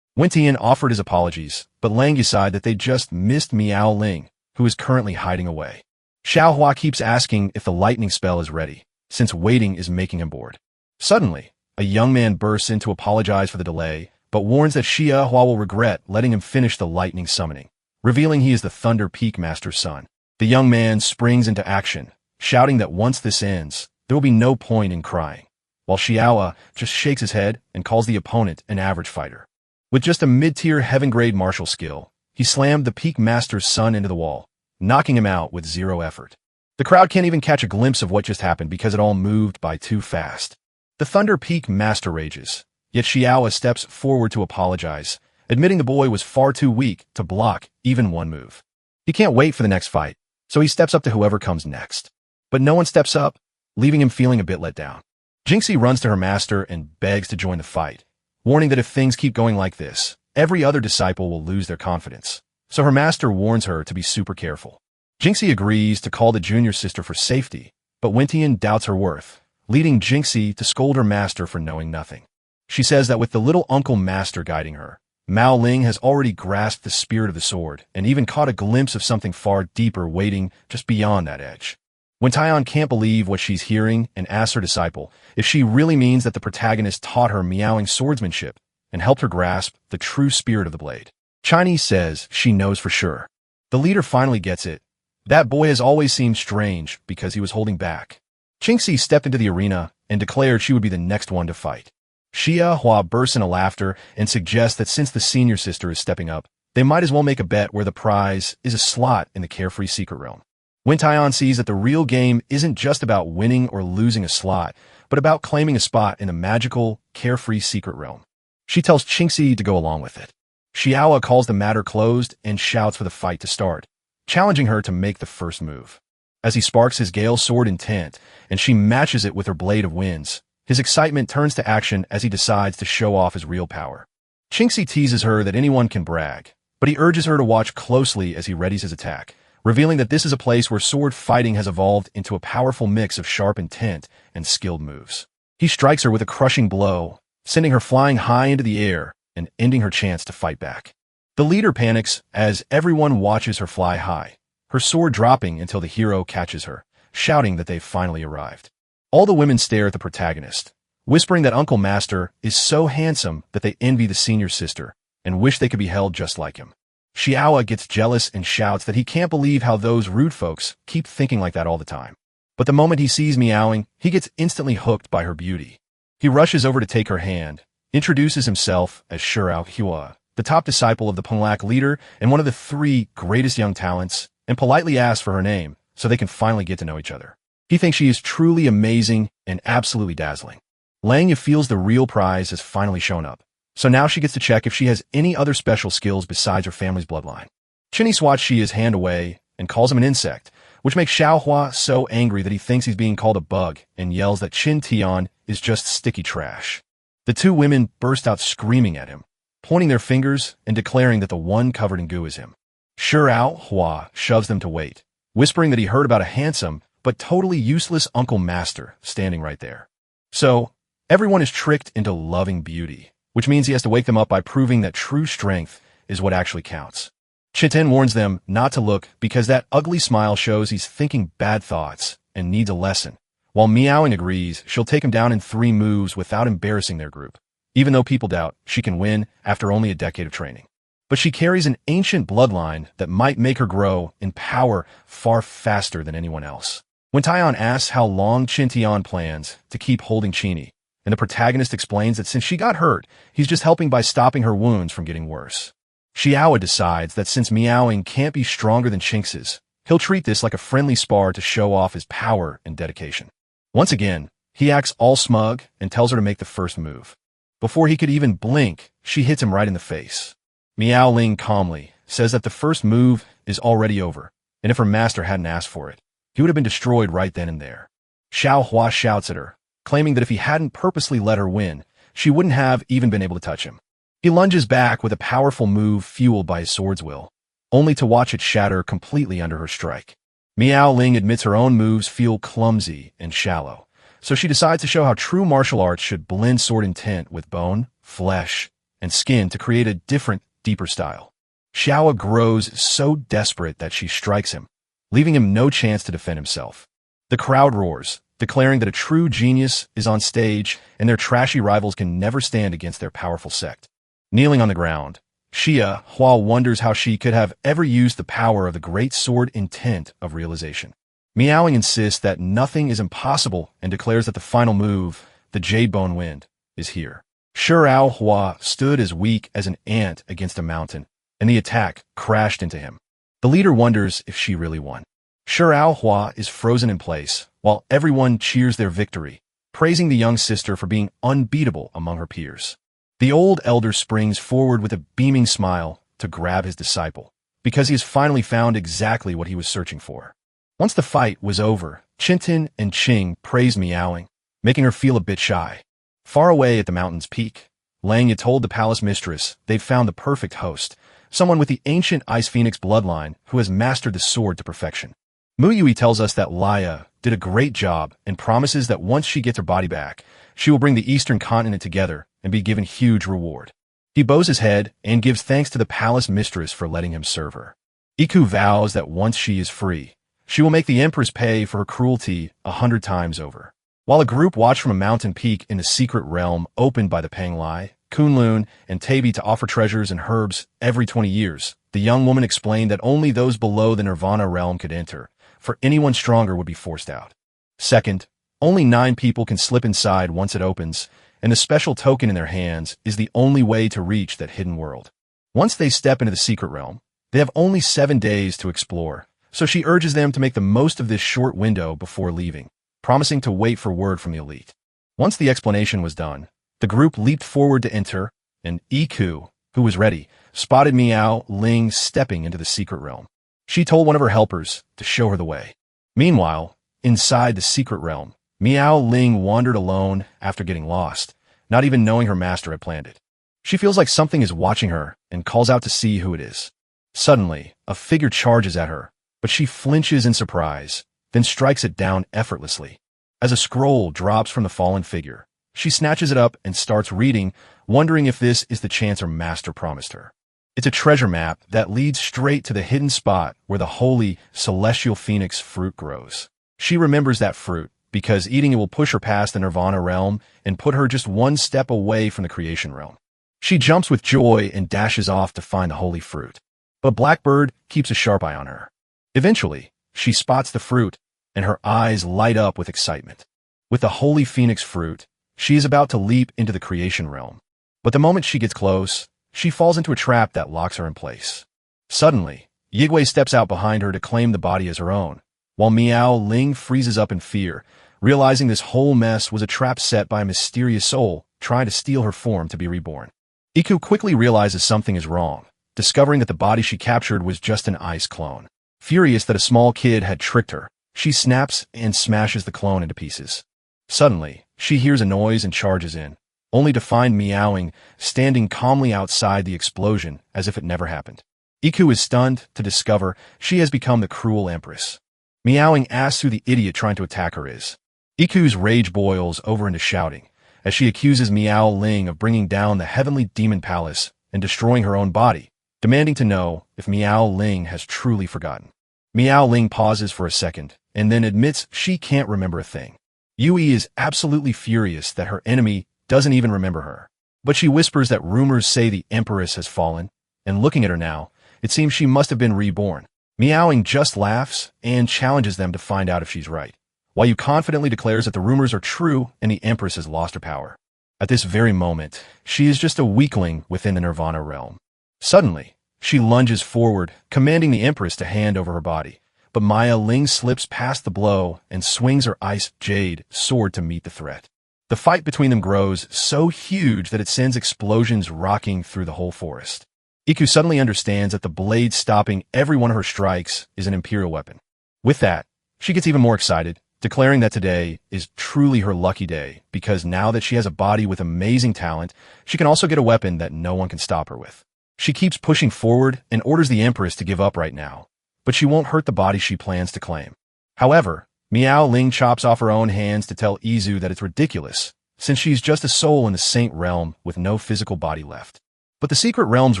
S1: Wentian offered his apologies, but Langya sighed that they just missed Miao Ling, who is currently hiding away. Xiaohua keeps asking if the lightning spell is ready, since waiting is making him bored. Suddenly, a young man bursts in to apologize for the delay, but warns that Xiaohua will regret letting him finish the lightning summoning, revealing he is the Thunder Peak Master's son. The young man springs into action, shouting that once this ends, there will be no point in crying, while Xiaohua just shakes his head and calls the opponent an average fighter. With just a mid-tier heaven-grade martial skill, he slammed the Peak Master's son into the wall, knocking him out with zero effort. The crowd can't even catch a glimpse of what just happened because it all moved by too fast. The Thunder Peak Master rages, yet Xiaohua steps forward to apologize, admitting the boy was far too weak to block even one move. He can't wait for the next fight, so he steps up to whoever comes next. But no one steps up, leaving him feeling a bit let down. Jinxie runs to her master and begs to join the fight, warning that if things keep going like this, every other disciple will lose their confidence. So her master warns her to be super careful. Jinxie agrees to call the junior sister for safety, but Wentian doubts her worth, leading Jinxie to scold her master for knowing nothing. She says that with the little uncle master guiding her, Mao Ling has already grasped the spirit of the sword and even caught a glimpse of something far deeper waiting just beyond that edge. Wentian can't believe what she's hearing and asks her disciple if she really means that the protagonist taught her Miaoing swordsmanship and helped her grasp the true spirit of the blade. Chinese says she knows for sure. The leader finally gets it. That boy has always seemed strange because he was holding back. Jinxie stepped into the arena and declared she would be the next one to fight. Xiaohua bursts into laughter and suggests that since the senior sister is stepping up, they might as well make a bet where the prize is a slot in the carefree secret realm. Wentian sees that the real game isn't just about winning or losing a slot, but about claiming a spot in the magical, carefree secret realm. She tells Jinxie to go along with it. Xiaohua calls the matter closed and shouts for the fight to start, challenging her to make the first move. As he sparks his Gale sword intent, and she matches it with her blade of winds, his excitement turns to action as he decides to show off his real power. Jinxie teases her that anyone can brag, but he urges her to watch closely as he readies his attack, revealing that this is a place where sword fighting has evolved into a powerful mix of sharp intent and skilled moves. He strikes her with a crushing blow, sending her flying high into the air and ending her chance to fight back. The leader panics as everyone watches her fly high, her sword dropping until the hero catches her, shouting that they've finally arrived. All the women stare at the protagonist, whispering that Uncle Master is so handsome that they envy the senior sister and wish they could be held just like him. Xiaohua gets jealous and shouts that he can't believe how those rude folks keep thinking like that all the time. But the moment he sees Miaoing, he gets instantly hooked by her beauty. He rushes over to take her hand, introduces himself as Xiaohua, the top disciple of the Pinnacle leader and one of the 3 greatest young talents, and politely asks for her name so they can finally get to know each other. He thinks she is truly amazing and absolutely dazzling. Langya feels the real prize has finally shown up, so now she gets to check if she has any other special skills besides her family's bloodline. Chinny swats Xia's hand away and calls him an insect, which makes Xiaohua so angry that he thinks he's being called a bug and yells that Qin Tian is just sticky trash. The 2 women burst out screaming at him, pointing their fingers and declaring that the one covered in goo is him. Xiaohua shoves them to wait, whispering that he heard about a handsome but totally useless Uncle Master standing right there. So, everyone is tricked into loving beauty, which means he has to wake them up by proving that true strength is what actually counts. Chitin warns them not to look because that ugly smile shows he's thinking bad thoughts and needs a lesson, while Miaoing agrees she'll take him down in 3 moves without embarrassing their group, even though people doubt she can win after only a decade of training. But she carries an ancient bloodline that might make her grow in power far faster than anyone else. When Tian asks how long Qin Tian plans to keep holding Qini, and the protagonist explains that since she got hurt, he's just helping by stopping her wounds from getting worse. Xiaohua decides that since Miaoing can't be stronger than Jinxie's, he'll treat this like a friendly spar to show off his power and dedication. Once again, he acts all smug and tells her to make the first move. Before he could even blink, she hits him right in the face. Miao Ling calmly says that the first move is already over, and if her master hadn't asked for it, he would have been destroyed right then and there. Xiaohua shouts at her, claiming that if he hadn't purposely let her win, she wouldn't have even been able to touch him. He lunges back with a powerful move fueled by his sword's will, only to watch it shatter completely under her strike. Miao Ling admits her own moves feel clumsy and shallow, so she decides to show how true martial arts should blend sword intent with bone, flesh, and skin to create a different, deeper style. Xiao grows so desperate that she strikes him, leaving him no chance to defend himself. The crowd roars, declaring that a true genius is on stage and their trashy rivals can never stand against their powerful sect. Kneeling on the ground, Xia Hua wonders how she could have ever used the power of the great sword intent of realization. Miaoing insists that nothing is impossible and declares that the final move, the Jade Bone Wind, is here. Shirao Hua stood as weak as an ant against a mountain, and the attack crashed into him. The leader wonders if she really won. Shirao Hua is frozen in place, while everyone cheers their victory, praising the young sister for being unbeatable among her peers. The old elder springs forward with a beaming smile to grab his disciple, because he has finally found exactly what he was searching for. Once the fight was over, Qintin and Qing praised Miaoing, making her feel a bit shy. Far away at the mountain's peak, Langya told the palace mistress they'd found the perfect host, someone with the ancient Ice Phoenix bloodline who has mastered the sword to perfection. Mu Yui tells us that Laya did a great job and promises that once she gets her body back, she will bring the eastern continent together and be given huge reward. He bows his head and gives thanks to the palace mistress for letting him serve her. Iku vows that once she is free, she will make the empress pay for her cruelty 100 times over. While a group watched from a mountain peak in the secret realm opened by the Panglai, Kunlun, and Tabi to offer treasures and herbs every 20 years, the young woman explained that only those below the Nirvana realm could enter, for anyone stronger would be forced out. Second, only 9 people can slip inside once it opens, and the special token in their hands is the only way to reach that hidden world. Once they step into the secret realm, they have only 7 days to explore, so she urges them to make the most of this short window before leaving, promising to wait for word from the elite. Once the explanation was done, the group leaped forward to enter, and Iku, who was ready, spotted Miao Ling stepping into the secret realm. She told one of her helpers to show her the way. Meanwhile, inside the secret realm, Miao Ling wandered alone after getting lost, not even knowing her master had planned it. She feels like something is watching her and calls out to see who it is. Suddenly, a figure charges at her, but she flinches in surprise, then strikes it down effortlessly. As a scroll drops from the fallen figure, she snatches it up and starts reading, wondering if this is the chance her master promised her. It's a treasure map that leads straight to the hidden spot where the holy celestial phoenix fruit grows. She remembers that fruit because eating it will push her past the Nirvana realm and put her just one step away from the creation realm. She jumps with joy and dashes off to find the holy fruit. But Blackbird keeps a sharp eye on her. Eventually, she spots the fruit, and her eyes light up with excitement. With the holy phoenix fruit, she is about to leap into the creation realm. But the moment she gets close, she falls into a trap that locks her in place. Suddenly, Yigwei steps out behind her to claim the body as her own, while Miao Ling freezes up in fear, realizing this whole mess was a trap set by a mysterious soul trying to steal her form to be reborn. Iku quickly realizes something is wrong, discovering that the body she captured was just an ice clone. Furious that a small kid had tricked her, she snaps and smashes the clone into pieces. Suddenly, she hears a noise and charges in, only to find Miaoing standing calmly outside the explosion as if it never happened. Iku is stunned to discover she has become the cruel empress. Miaoing asks who the idiot trying to attack her is. Iku's rage boils over into shouting, as she accuses Miao Ling of bringing down the heavenly demon palace and destroying her own body, demanding to know if Miao Ling has truly forgotten. Miao Ling pauses for a second, and then admits she can't remember a thing. Yui is absolutely furious that her enemy doesn't even remember her, but she whispers that rumors say the Empress has fallen, and looking at her now, it seems she must have been reborn. Miaoing just laughs and challenges them to find out if she's right, while Yu confidently declares that the rumors are true and the Empress has lost her power. At this very moment, she is just a weakling within the Nirvana realm. Suddenly, she lunges forward, commanding the Empress to hand over her body, but Maya Ling slips past the blow and swings her ice jade sword to meet the threat. The fight between them grows so huge that it sends explosions rocking through the whole forest. Iku suddenly understands that the blade stopping every one of her strikes is an imperial weapon. With that, she gets even more excited declaring that today is truly her lucky day because now that she has a body with amazing talent, she can also get a weapon that no one can stop her with. She keeps pushing forward and orders the Empress to give up right now, but she won't hurt the body she plans to claim. However, Miao Ling chops off her own hands to tell Izu that it's ridiculous, since she's just a soul in the Saint realm with no physical body left. But the secret realm's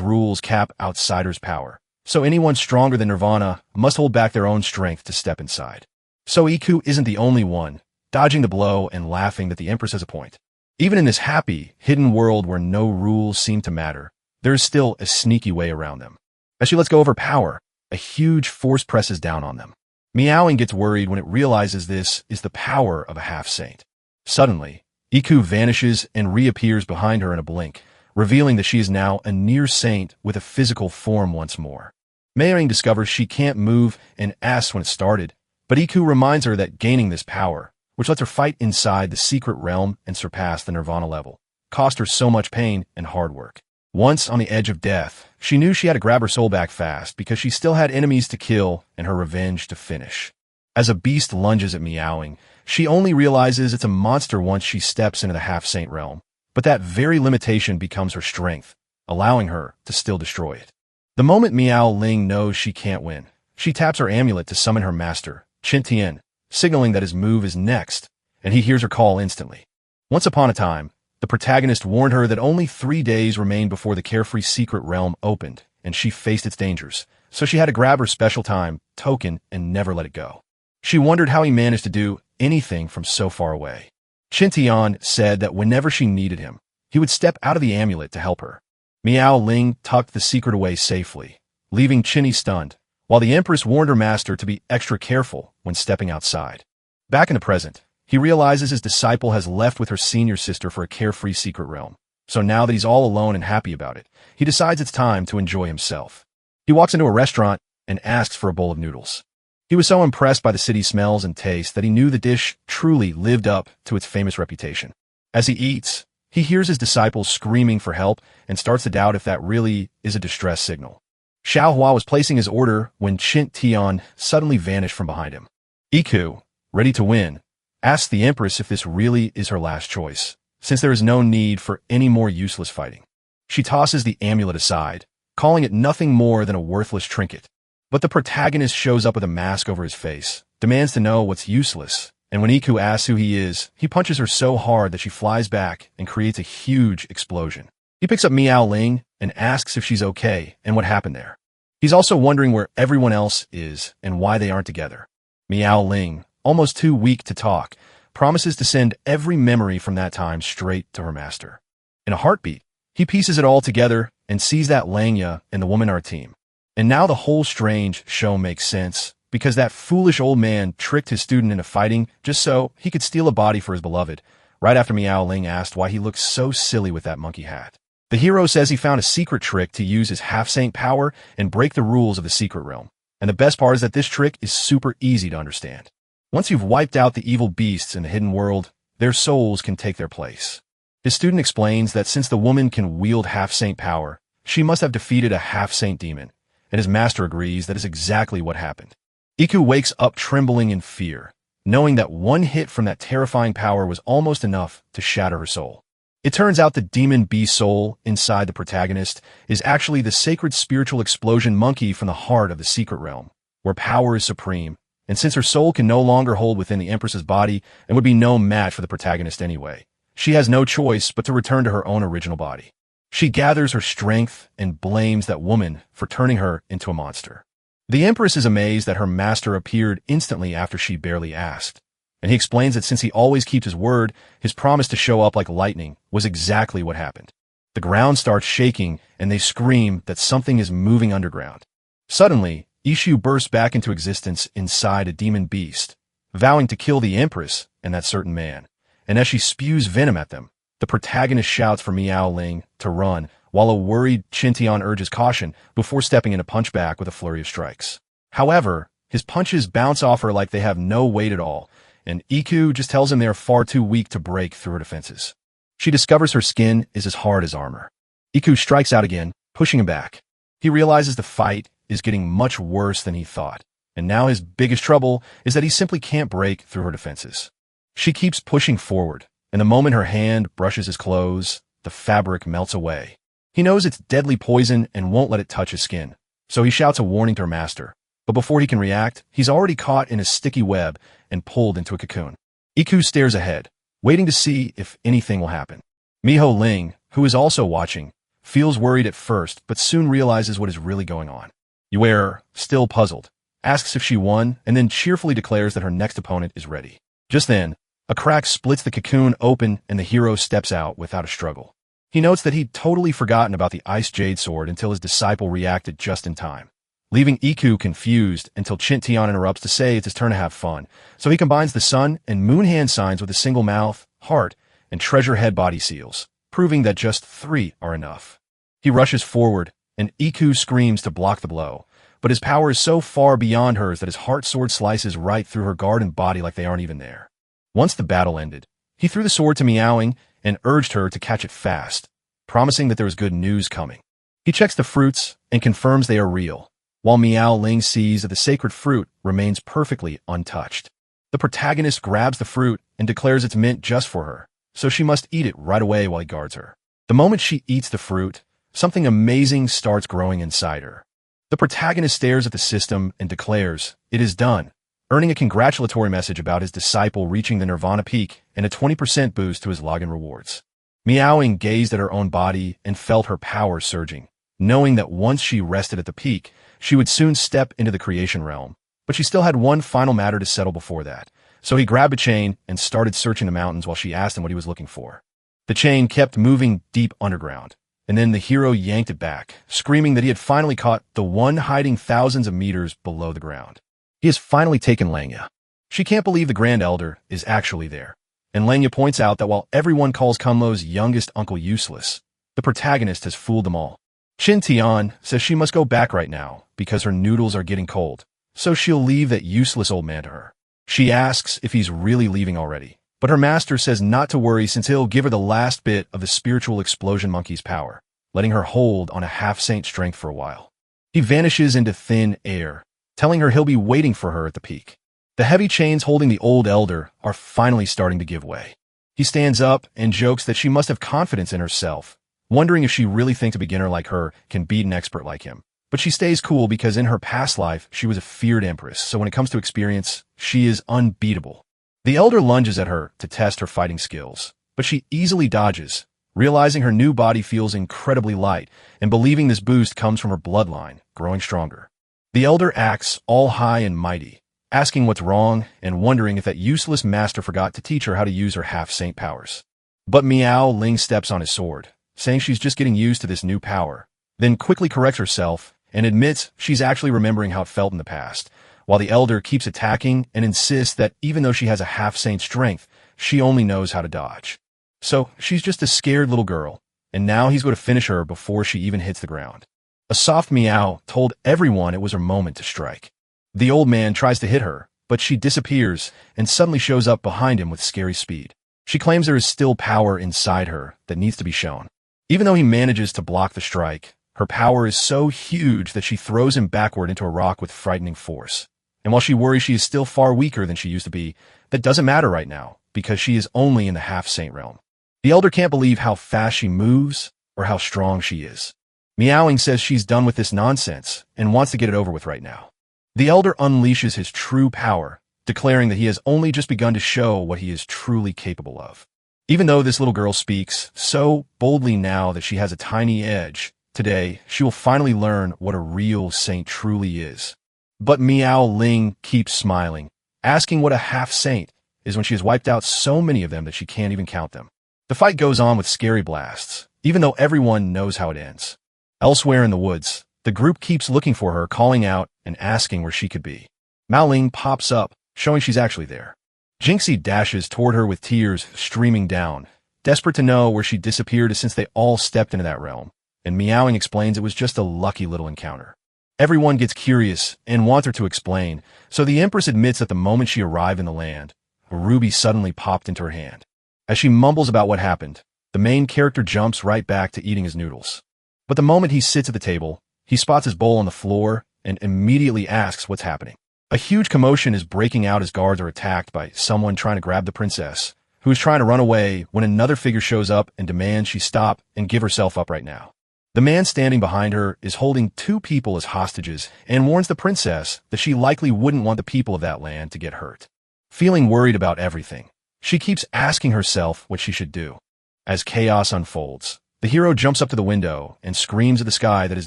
S1: rules cap outsiders' power, so anyone stronger than Nirvana must hold back their own strength to step inside. So Iku isn't the only one, dodging the blow and laughing that the Empress has a point. Even in this happy, hidden world where no rules seem to matter, there is still a sneaky way around them. As she lets go of her power, a huge force presses down on them. Meowing gets worried when it realizes this is the power of a half-saint. Suddenly, Iku vanishes and reappears behind her in a blink, revealing that she is now a near saint with a physical form once more. Meowing discovers she can't move and asks when it started, but Iku reminds her that gaining this power, which lets her fight inside the secret realm and surpass the Nirvana level, cost her so much pain and hard work. Once on the edge of death, she knew she had to grab her soul back fast because she still had enemies to kill and her revenge to finish. As a beast lunges at Meowing, she only realizes it's a monster once she steps into the half-saint realm, but that very limitation becomes her strength, allowing her to still destroy it. The moment Miao Ling knows she can't win, she taps her amulet to summon her master, Qin Tian, signaling that his move is next, and he hears her call instantly. Once upon a time, the protagonist warned her that only 3 days remained before the carefree secret realm opened, and she faced its dangers, so she had to grab her special time, token, and never let it go. She wondered how he managed to do anything from so far away. Qin Tian said that whenever she needed him, he would step out of the amulet to help her. Miao Ling tucked the secret away safely, leaving Qinny stunned, while the Empress warned her master to be extra careful when stepping outside. Back in the present, he realizes his disciple has left with her senior sister for a carefree secret realm. So now that he's all alone and happy about it, he decides it's time to enjoy himself. He walks into a restaurant and asks for a bowl of noodles. He was so impressed by the city's smells and taste that he knew the dish truly lived up to its famous reputation. As he eats, he hears his disciple screaming for help and starts to doubt if that really is a distress signal. Xiao Hua was placing his order when Qin Tian suddenly vanished from behind him. Iku, ready to win, asks the Empress if this really is her last choice, since there is no need for any more useless fighting. She tosses the amulet aside, calling it nothing more than a worthless trinket. But the protagonist shows up with a mask over his face, demands to know what's useless, and when Iku asks who he is, he punches her so hard that she flies back and creates a huge explosion. He picks up Miao Ling and asks if she's okay and what happened there. He's also wondering where everyone else is and why they aren't together. Miao Ling, almost too weak to talk, promises to send every memory from that time straight to her master. In a heartbeat, he pieces it all together and sees that Langya and the woman are a team. And now the whole strange show makes sense, because that foolish old man tricked his student into fighting just so he could steal a body for his beloved, right after Miao Ling asked why he looked so silly with that monkey hat. The hero says he found a secret trick to use his half-saint power and break the rules of the secret realm. And the best part is that this trick is super easy to understand. Once you've wiped out the evil beasts in the hidden world, their souls can take their place. His student explains that since the woman can wield half-saint power, she must have defeated a half-saint demon, and his master agrees that is exactly what happened. Iku wakes up trembling in fear, knowing that one hit from that terrifying power was almost enough to shatter her soul. It turns out the demon bee soul inside the protagonist is actually the sacred spiritual explosion monkey from the heart of the secret realm, where power is supreme, and since her soul can no longer hold within the Empress's body and would be no match for the protagonist anyway, she has no choice but to return to her own original body. She gathers her strength and blames that woman for turning her into a monster. The Empress is amazed that her master appeared instantly after she barely asked, and he explains that since he always keeps his word, his promise to show up like lightning was exactly what happened. The ground starts shaking, and they scream that something is moving underground. Suddenly, Ishu bursts back into existence inside a demon beast, vowing to kill the Empress and that certain man, and as she spews venom at them, the protagonist shouts for Miao Ling to run, while a worried Qin Tian urges caution before stepping in a punchback with a flurry of strikes. However, his punches bounce off her like they have no weight at all, and Iku just tells him they are far too weak to break through her defenses. She discovers her skin is as hard as armor. Iku strikes out again, pushing him back. He realizes the fight is getting much worse than he thought, and now his biggest trouble is that he simply can't break through her defenses. She keeps pushing forward, and the moment her hand brushes his clothes, the fabric melts away. He knows it's deadly poison and won't let it touch his skin, so he shouts a warning to her master. But before he can react, he's already caught in a sticky web and pulled into a cocoon. Iku stares ahead, waiting to see if anything will happen. Miho Ling, who is also watching, feels worried at first, but soon realizes what is really going on. Yue, still puzzled, asks if she won, and then cheerfully declares that her next opponent is ready. Just then, a crack splits the cocoon open and the hero steps out without a struggle. He notes that he'd totally forgotten about the ice jade sword until his disciple reacted just in time, leaving Iku confused until Tian interrupts to say it's his turn to have fun. So he combines the sun and moon hand signs with a single mouth, heart, and treasure head body seals, proving that just 3 are enough. He rushes forward, and Iku screams to block the blow, but his power is so far beyond hers that his heart sword slices right through her guard and body like they aren't even there. Once the battle ended, he threw the sword to Meowing and urged her to catch it fast, promising that there was good news coming. He checks the fruits and confirms they are real, while Miao Ling sees that the sacred fruit remains perfectly untouched. The protagonist grabs the fruit and declares it's meant just for her, so she must eat it right away while he guards her. The moment she eats the fruit, something amazing starts growing inside her. The protagonist stares at the system and declares it is done, earning a congratulatory message about his disciple reaching the Nirvana peak and a 20% boost to his login rewards. Meowing gazed at her own body and felt her power surging, knowing that once she rested at the peak, she would soon step into the creation realm. But she still had one final matter to settle before that, so he grabbed a chain and started searching the mountains while she asked him what he was looking for. The chain kept moving deep underground, and then the hero yanked it back, screaming that he had finally caught the one hiding thousands of meters below the ground. He has finally taken Langya. She can't believe the Grand Elder is actually there, and Langya points out that while everyone calls Kunlo's youngest uncle useless, the protagonist has fooled them all. Tian says she must go back right now because her noodles are getting cold, so she'll leave that useless old man to her. She asks if he's really leaving already, but her master says not to worry since he'll give her the last bit of the spiritual explosion monkey's power, letting her hold on a half-saint strength for a while. He vanishes into thin air, telling her he'll be waiting for her at the peak. The heavy chains holding the old elder are finally starting to give way. He stands up and jokes that she must have confidence in herself, wondering if she really thinks a beginner like her can beat an expert like him. But she stays cool because in her past life, she was a feared empress, so when it comes to experience, she is unbeatable. The elder lunges at her to test her fighting skills, but she easily dodges, realizing her new body feels incredibly light and believing this boost comes from her bloodline growing stronger. The elder acts all high and mighty, asking what's wrong and wondering if that useless master forgot to teach her how to use her half-saint powers. But Miao Ling steps on his sword, saying she's just getting used to this new power, then quickly corrects herself and admits she's actually remembering how it felt in the past, while the elder keeps attacking and insists that even though she has a half-saint strength, she only knows how to dodge. So she's just a scared little girl, and now he's going to finish her before she even hits the ground. A soft meow told everyone it was her moment to strike. The old man tries to hit her, but she disappears and suddenly shows up behind him with scary speed. She claims there is still power inside her that needs to be shown. Even though he manages to block the strike, her power is so huge that she throws him backward into a rock with frightening force. And while she worries she is still far weaker than she used to be, that doesn't matter right now, because she is only in the half-saint realm. The elder can't believe how fast she moves or how strong she is. Meowing says she's done with this nonsense and wants to get it over with right now. The elder unleashes his true power, declaring that he has only just begun to show what he is truly capable of. Even though this little girl speaks so boldly now that she has a tiny edge, today she will finally learn what a real saint truly is. But Miao Ling keeps smiling, asking what a half-saint is when she has wiped out so many of them that she can't even count them. The fight goes on with scary blasts, even though everyone knows how it ends. Elsewhere in the woods, the group keeps looking for her, calling out and asking where she could be. Mao Ling pops up, showing she's actually there. Jinxie dashes toward her with tears streaming down, desperate to know where she disappeared since they all stepped into that realm, and Meowing explains it was just a lucky little encounter. Everyone gets curious and wants her to explain, so the Empress admits that the moment she arrived in the land, a ruby suddenly popped into her hand. As she mumbles about what happened, the main character jumps right back to eating his noodles. But the moment he sits at the table, he spots his bowl on the floor and immediately asks what's happening. A huge commotion is breaking out as guards are attacked by someone trying to grab the princess, who is trying to run away when another figure shows up and demands she stop and give herself up right now. The man standing behind her is holding two people as hostages and warns the princess that she likely wouldn't want the people of that land to get hurt. Feeling worried about everything, she keeps asking herself what she should do. As chaos unfolds, the hero jumps up to the window and screams at the sky that his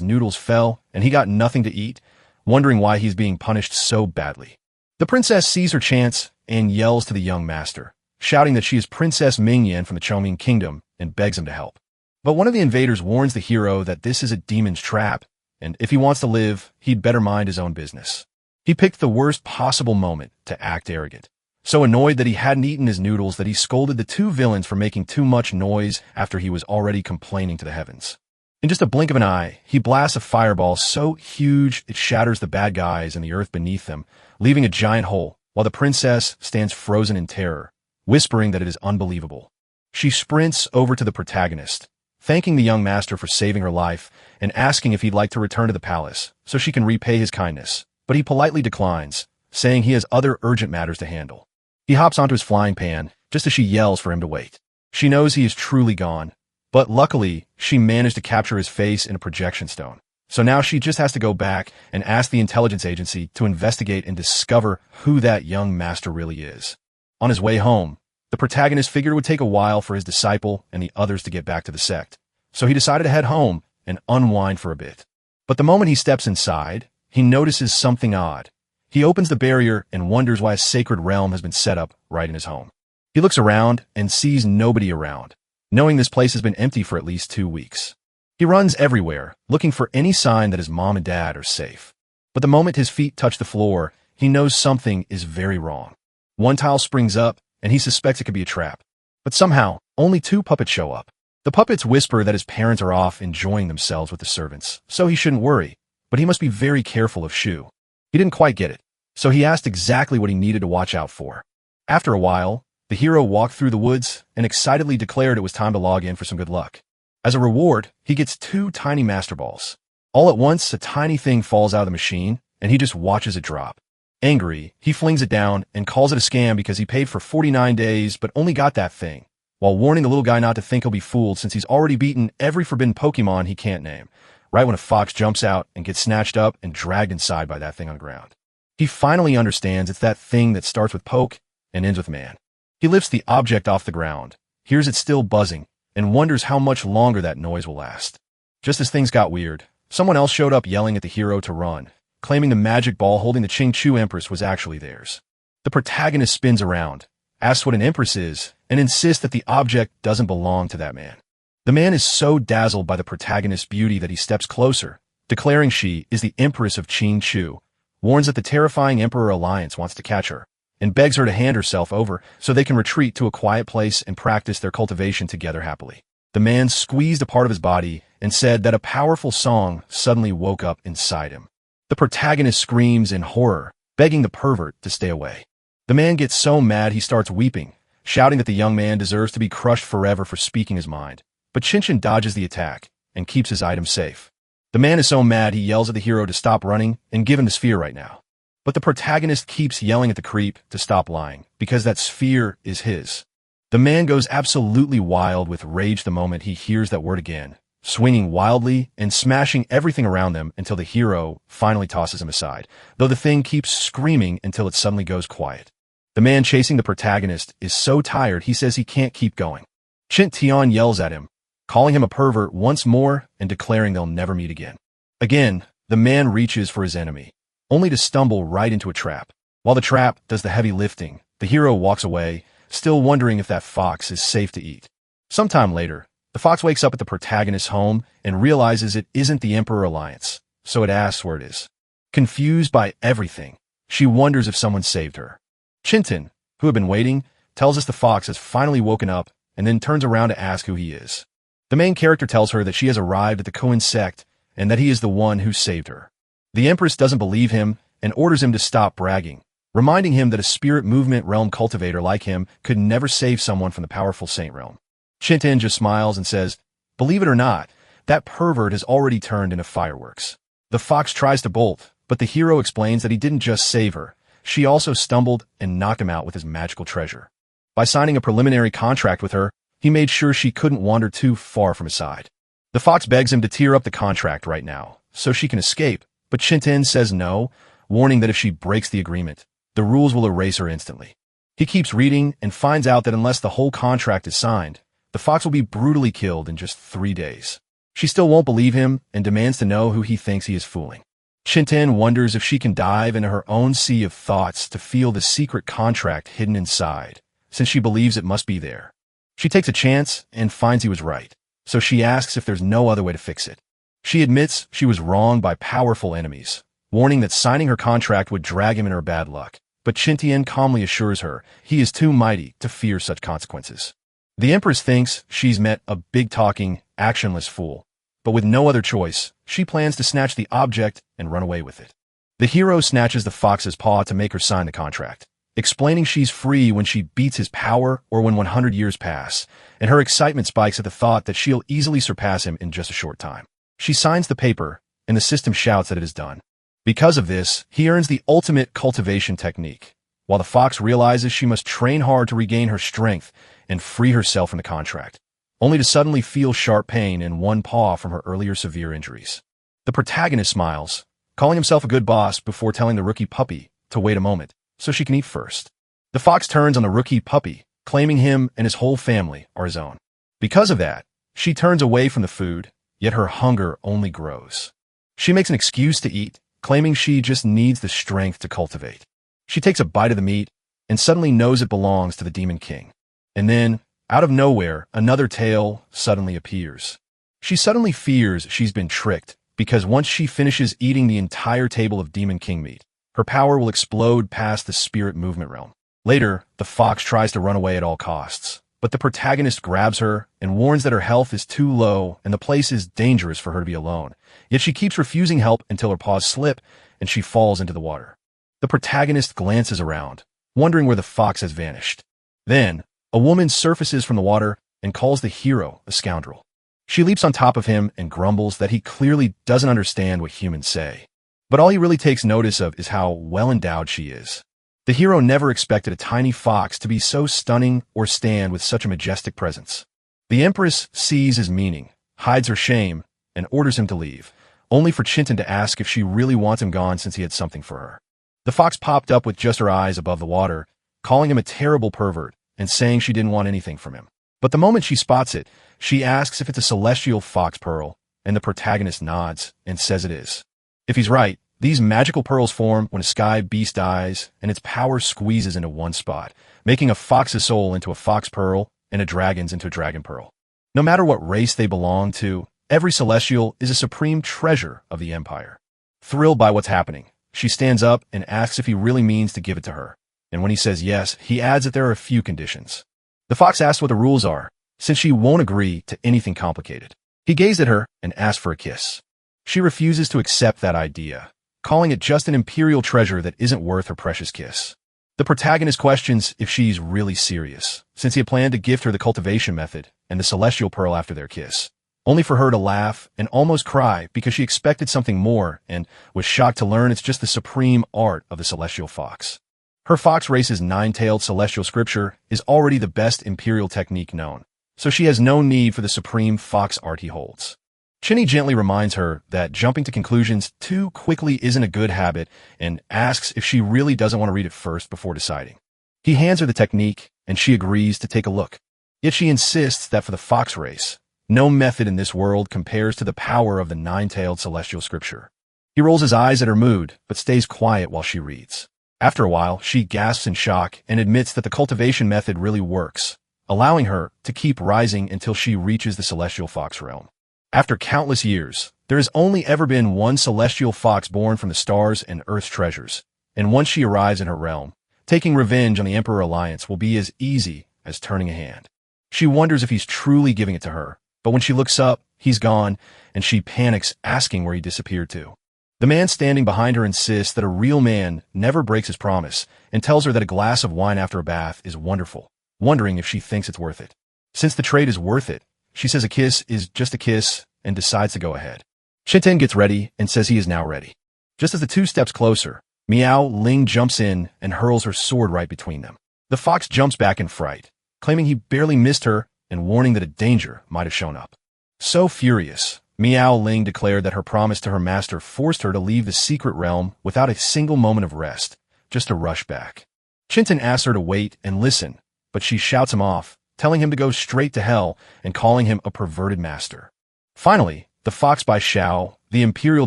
S1: noodles fell and he got nothing to eat, wondering why he's being punished so badly. The princess sees her chance and yells to the young master, shouting that she is Princess Mingyan from the Choming Kingdom and begs him to help. But one of the invaders warns the hero that this is a demon's trap, and if he wants to live, he'd better mind his own business. He picked the worst possible moment to act arrogant, so annoyed that he hadn't eaten his noodles that he scolded the two villains for making too much noise after he was already complaining to the heavens. In just a blink of an eye, he blasts a fireball so huge it shatters the bad guys and the earth beneath them, leaving a giant hole, while the princess stands frozen in terror, whispering that it is unbelievable. She sprints over to the protagonist, thanking the young master for saving her life and asking if he'd like to return to the palace so she can repay his kindness, but he politely declines, saying he has other urgent matters to handle. He hops onto his flying pan just as she yells for him to wait. She knows he is truly gone, but luckily she managed to capture his face in a projection stone. So now she just has to go back and ask the intelligence agency to investigate and discover who that young master really is. On his way home, the protagonist figured it would take a while for his disciple and the others to get back to the sect, so he decided to head home and unwind for a bit. But the moment he steps inside, he notices something odd. He opens the barrier and wonders why a sacred realm has been set up right in his home. He looks around and sees nobody around, knowing this place has been empty for at least 2 weeks. He runs everywhere, looking for any sign that his mom and dad are safe. But the moment his feet touch the floor, he knows something is very wrong. One tile springs up, and he suspects it could be a trap. But somehow, only 2 puppets show up. The puppets whisper that his parents are off enjoying themselves with the servants, so he shouldn't worry, but he must be very careful of Shu. He didn't quite get it, so he asked exactly what he needed to watch out for. After a while, the hero walked through the woods and excitedly declared it was time to log in for some good luck. As a reward, he gets 2 tiny master balls. All at once, a tiny thing falls out of the machine, and he just watches it drop. Angry, he flings it down and calls it a scam because he paid for 49 days but only got that thing, while warning the little guy not to think he'll be fooled since he's already beaten every forbidden Pokemon he can't name, right when a fox jumps out and gets snatched up and dragged inside by that thing on the ground. He finally understands it's that thing that starts with poke and ends with man. He lifts the object off the ground, hears it still buzzing, and wonders how much longer that noise will last. Just as things got weird, someone else showed up yelling at the hero to run, claiming the magic ball holding the Qingchu Empress was actually theirs. The protagonist spins around, asks what an empress is, and insists that the object doesn't belong to that man. The man is so dazzled by the protagonist's beauty that he steps closer, declaring she is the empress of Qingchu, warns that the terrifying Emperor Alliance wants to catch her, and begs her to hand herself over so they can retreat to a quiet place and practice their cultivation together happily. The man squeezed a part of his body and said that a powerful song suddenly woke up inside him. The protagonist screams in horror, begging the pervert to stay away. The man gets so mad he starts weeping, shouting that the young man deserves to be crushed forever for speaking his mind. But Chinchin dodges the attack and keeps his item safe. The man is so mad he yells at the hero to stop running and give him the sphere right now. But the protagonist keeps yelling at the creep to stop lying, because that sphere is his. The man goes absolutely wild with rage the moment he hears that word again, swinging wildly and smashing everything around them until the hero finally tosses him aside, though the thing keeps screaming until it suddenly goes quiet. The man chasing the protagonist is so tired he says he can't keep going. Chint Tian yells at him, calling him a pervert once more and declaring they'll never meet again. Again, the man reaches for his enemy, only to stumble right into a trap. While the trap does the heavy lifting, the hero walks away, still wondering if that fox is safe to eat. Sometime later, the fox wakes up at the protagonist's home and realizes it isn't the Emperor Alliance, so it asks where it is. Confused by everything, she wonders if someone saved her. Chintin, who had been waiting, tells us the fox has finally woken up and then turns around to ask who he is. The main character tells her that she has arrived at the Koan sect and that he is the one who saved her. The Empress doesn't believe him and orders him to stop bragging, reminding him that a spirit movement realm cultivator like him could never save someone from the powerful saint realm. Chintin just smiles and says, "Believe it or not, that pervert has already turned into fireworks." The fox tries to bolt, but the hero explains that he didn't just save her. She also stumbled and knocked him out with his magical treasure. By signing a preliminary contract with her, he made sure she couldn't wander too far from his side. The fox begs him to tear up the contract right now, so she can escape, but Qinten says no, warning that if she breaks the agreement, the rules will erase her instantly. He keeps reading and finds out that unless the whole contract is signed, the fox will be brutally killed in just 3 days. She still won't believe him and demands to know who he thinks he is fooling. Qinten wonders if she can dive into her own sea of thoughts to feel the secret contract hidden inside, since she believes it must be there. She takes a chance and finds he was right, so she asks if there's no other way to fix it. She admits she was wronged by powerful enemies, warning that signing her contract would drag him in her bad luck, but Qintian calmly assures her he is too mighty to fear such consequences. The Empress thinks she's met a big-talking, actionless fool, but with no other choice, she plans to snatch the object and run away with it. The hero snatches the fox's paw to make her sign the contract, explaining she's free when she beats his power or when 100 years pass, and her excitement spikes at the thought that she'll easily surpass him in just a short time. She signs the paper, and the system shouts that it is done. Because of this, he earns the ultimate cultivation technique, while the fox realizes she must train hard to regain her strength and free herself from the contract, only to suddenly feel sharp pain in one paw from her earlier severe injuries. The protagonist smiles, calling himself a good boss before telling the rookie puppy to wait a moment so she can eat first. The fox turns on the rookie puppy, claiming him and his whole family are his own. Because of that, she turns away from the food, yet her hunger only grows. She makes an excuse to eat, claiming she just needs the strength to cultivate. She takes a bite of the meat and suddenly knows it belongs to the Demon King. And then, out of nowhere, another tail suddenly appears. She suddenly fears she's been tricked because once she finishes eating the entire table of Demon King meat, her power will explode past the spirit movement realm. Later, the fox tries to run away at all costs, but the protagonist grabs her and warns that her health is too low and the place is dangerous for her to be alone. Yet she keeps refusing help until her paws slip and she falls into the water. The protagonist glances around, wondering where the fox has vanished. Then, a woman surfaces from the water and calls the hero a scoundrel. She leaps on top of him and grumbles that he clearly doesn't understand what humans say. But all he really takes notice of is how well-endowed she is. The hero never expected a tiny fox to be so stunning or stand with such a majestic presence. The Empress sees his meaning, hides her shame, and orders him to leave, only for Qinten to ask if she really wants him gone since he had something for her. The fox popped up with just her eyes above the water, calling him a terrible pervert and saying she didn't want anything from him. But the moment she spots it, she asks if it's a celestial fox pearl, and the protagonist nods and says it is. If he's right, these magical pearls form when a sky beast dies and its power squeezes into one spot, making a fox's soul into a fox pearl and a dragon's into a dragon pearl. No matter what race they belong to, every celestial is a supreme treasure of the empire. Thrilled by what's happening, she stands up and asks if he really means to give it to her. And when he says yes, he adds that there are a few conditions. The fox asks what the rules are, since she won't agree to anything complicated. He gazed at her and asked for a kiss. She refuses to accept that idea, calling it just an imperial treasure that isn't worth her precious kiss. The protagonist questions if she's really serious, since he had planned to gift her the cultivation method and the celestial pearl after their kiss, only for her to laugh and almost cry because she expected something more and was shocked to learn it's just the supreme art of the celestial fox. Her fox race's nine-tailed celestial scripture is already the best imperial technique known, so she has no need for the supreme fox art he holds. Chinny gently reminds her that jumping to conclusions too quickly isn't a good habit and asks if she really doesn't want to read it first before deciding. He hands her the technique, and she agrees to take a look. Yet she insists that for the fox race, no method in this world compares to the power of the nine-tailed celestial scripture. He rolls his eyes at her mood, but stays quiet while she reads. After a while, she gasps in shock and admits that the cultivation method really works, allowing her to keep rising until she reaches the celestial fox realm. After countless years, there has only ever been one celestial fox born from the stars and Earth's treasures, and once she arrives in her realm, taking revenge on the Emperor Alliance will be as easy as turning a hand. She wonders if he's truly giving it to her, but when she looks up, he's gone, and she panics, asking where he disappeared to. The man standing behind her insists that a real man never breaks his promise and tells her that a glass of wine after a bath is wonderful, wondering if she thinks it's worth it. Since the trade is worth it, she says a kiss is just a kiss and decides to go ahead. Qinten gets ready and says he is now ready. Just as the two steps closer, Miao Ling jumps in and hurls her sword right between them. The fox jumps back in fright, claiming he barely missed her and warning that a danger might have shown up. So furious, Miao Ling declared that her promise to her master forced her to leave the secret realm without a single moment of rest, just to rush back. Chintan asks her to wait and listen, but she shouts him off, telling him to go straight to hell and calling him a perverted master. Finally, the fox by Xiao, the imperial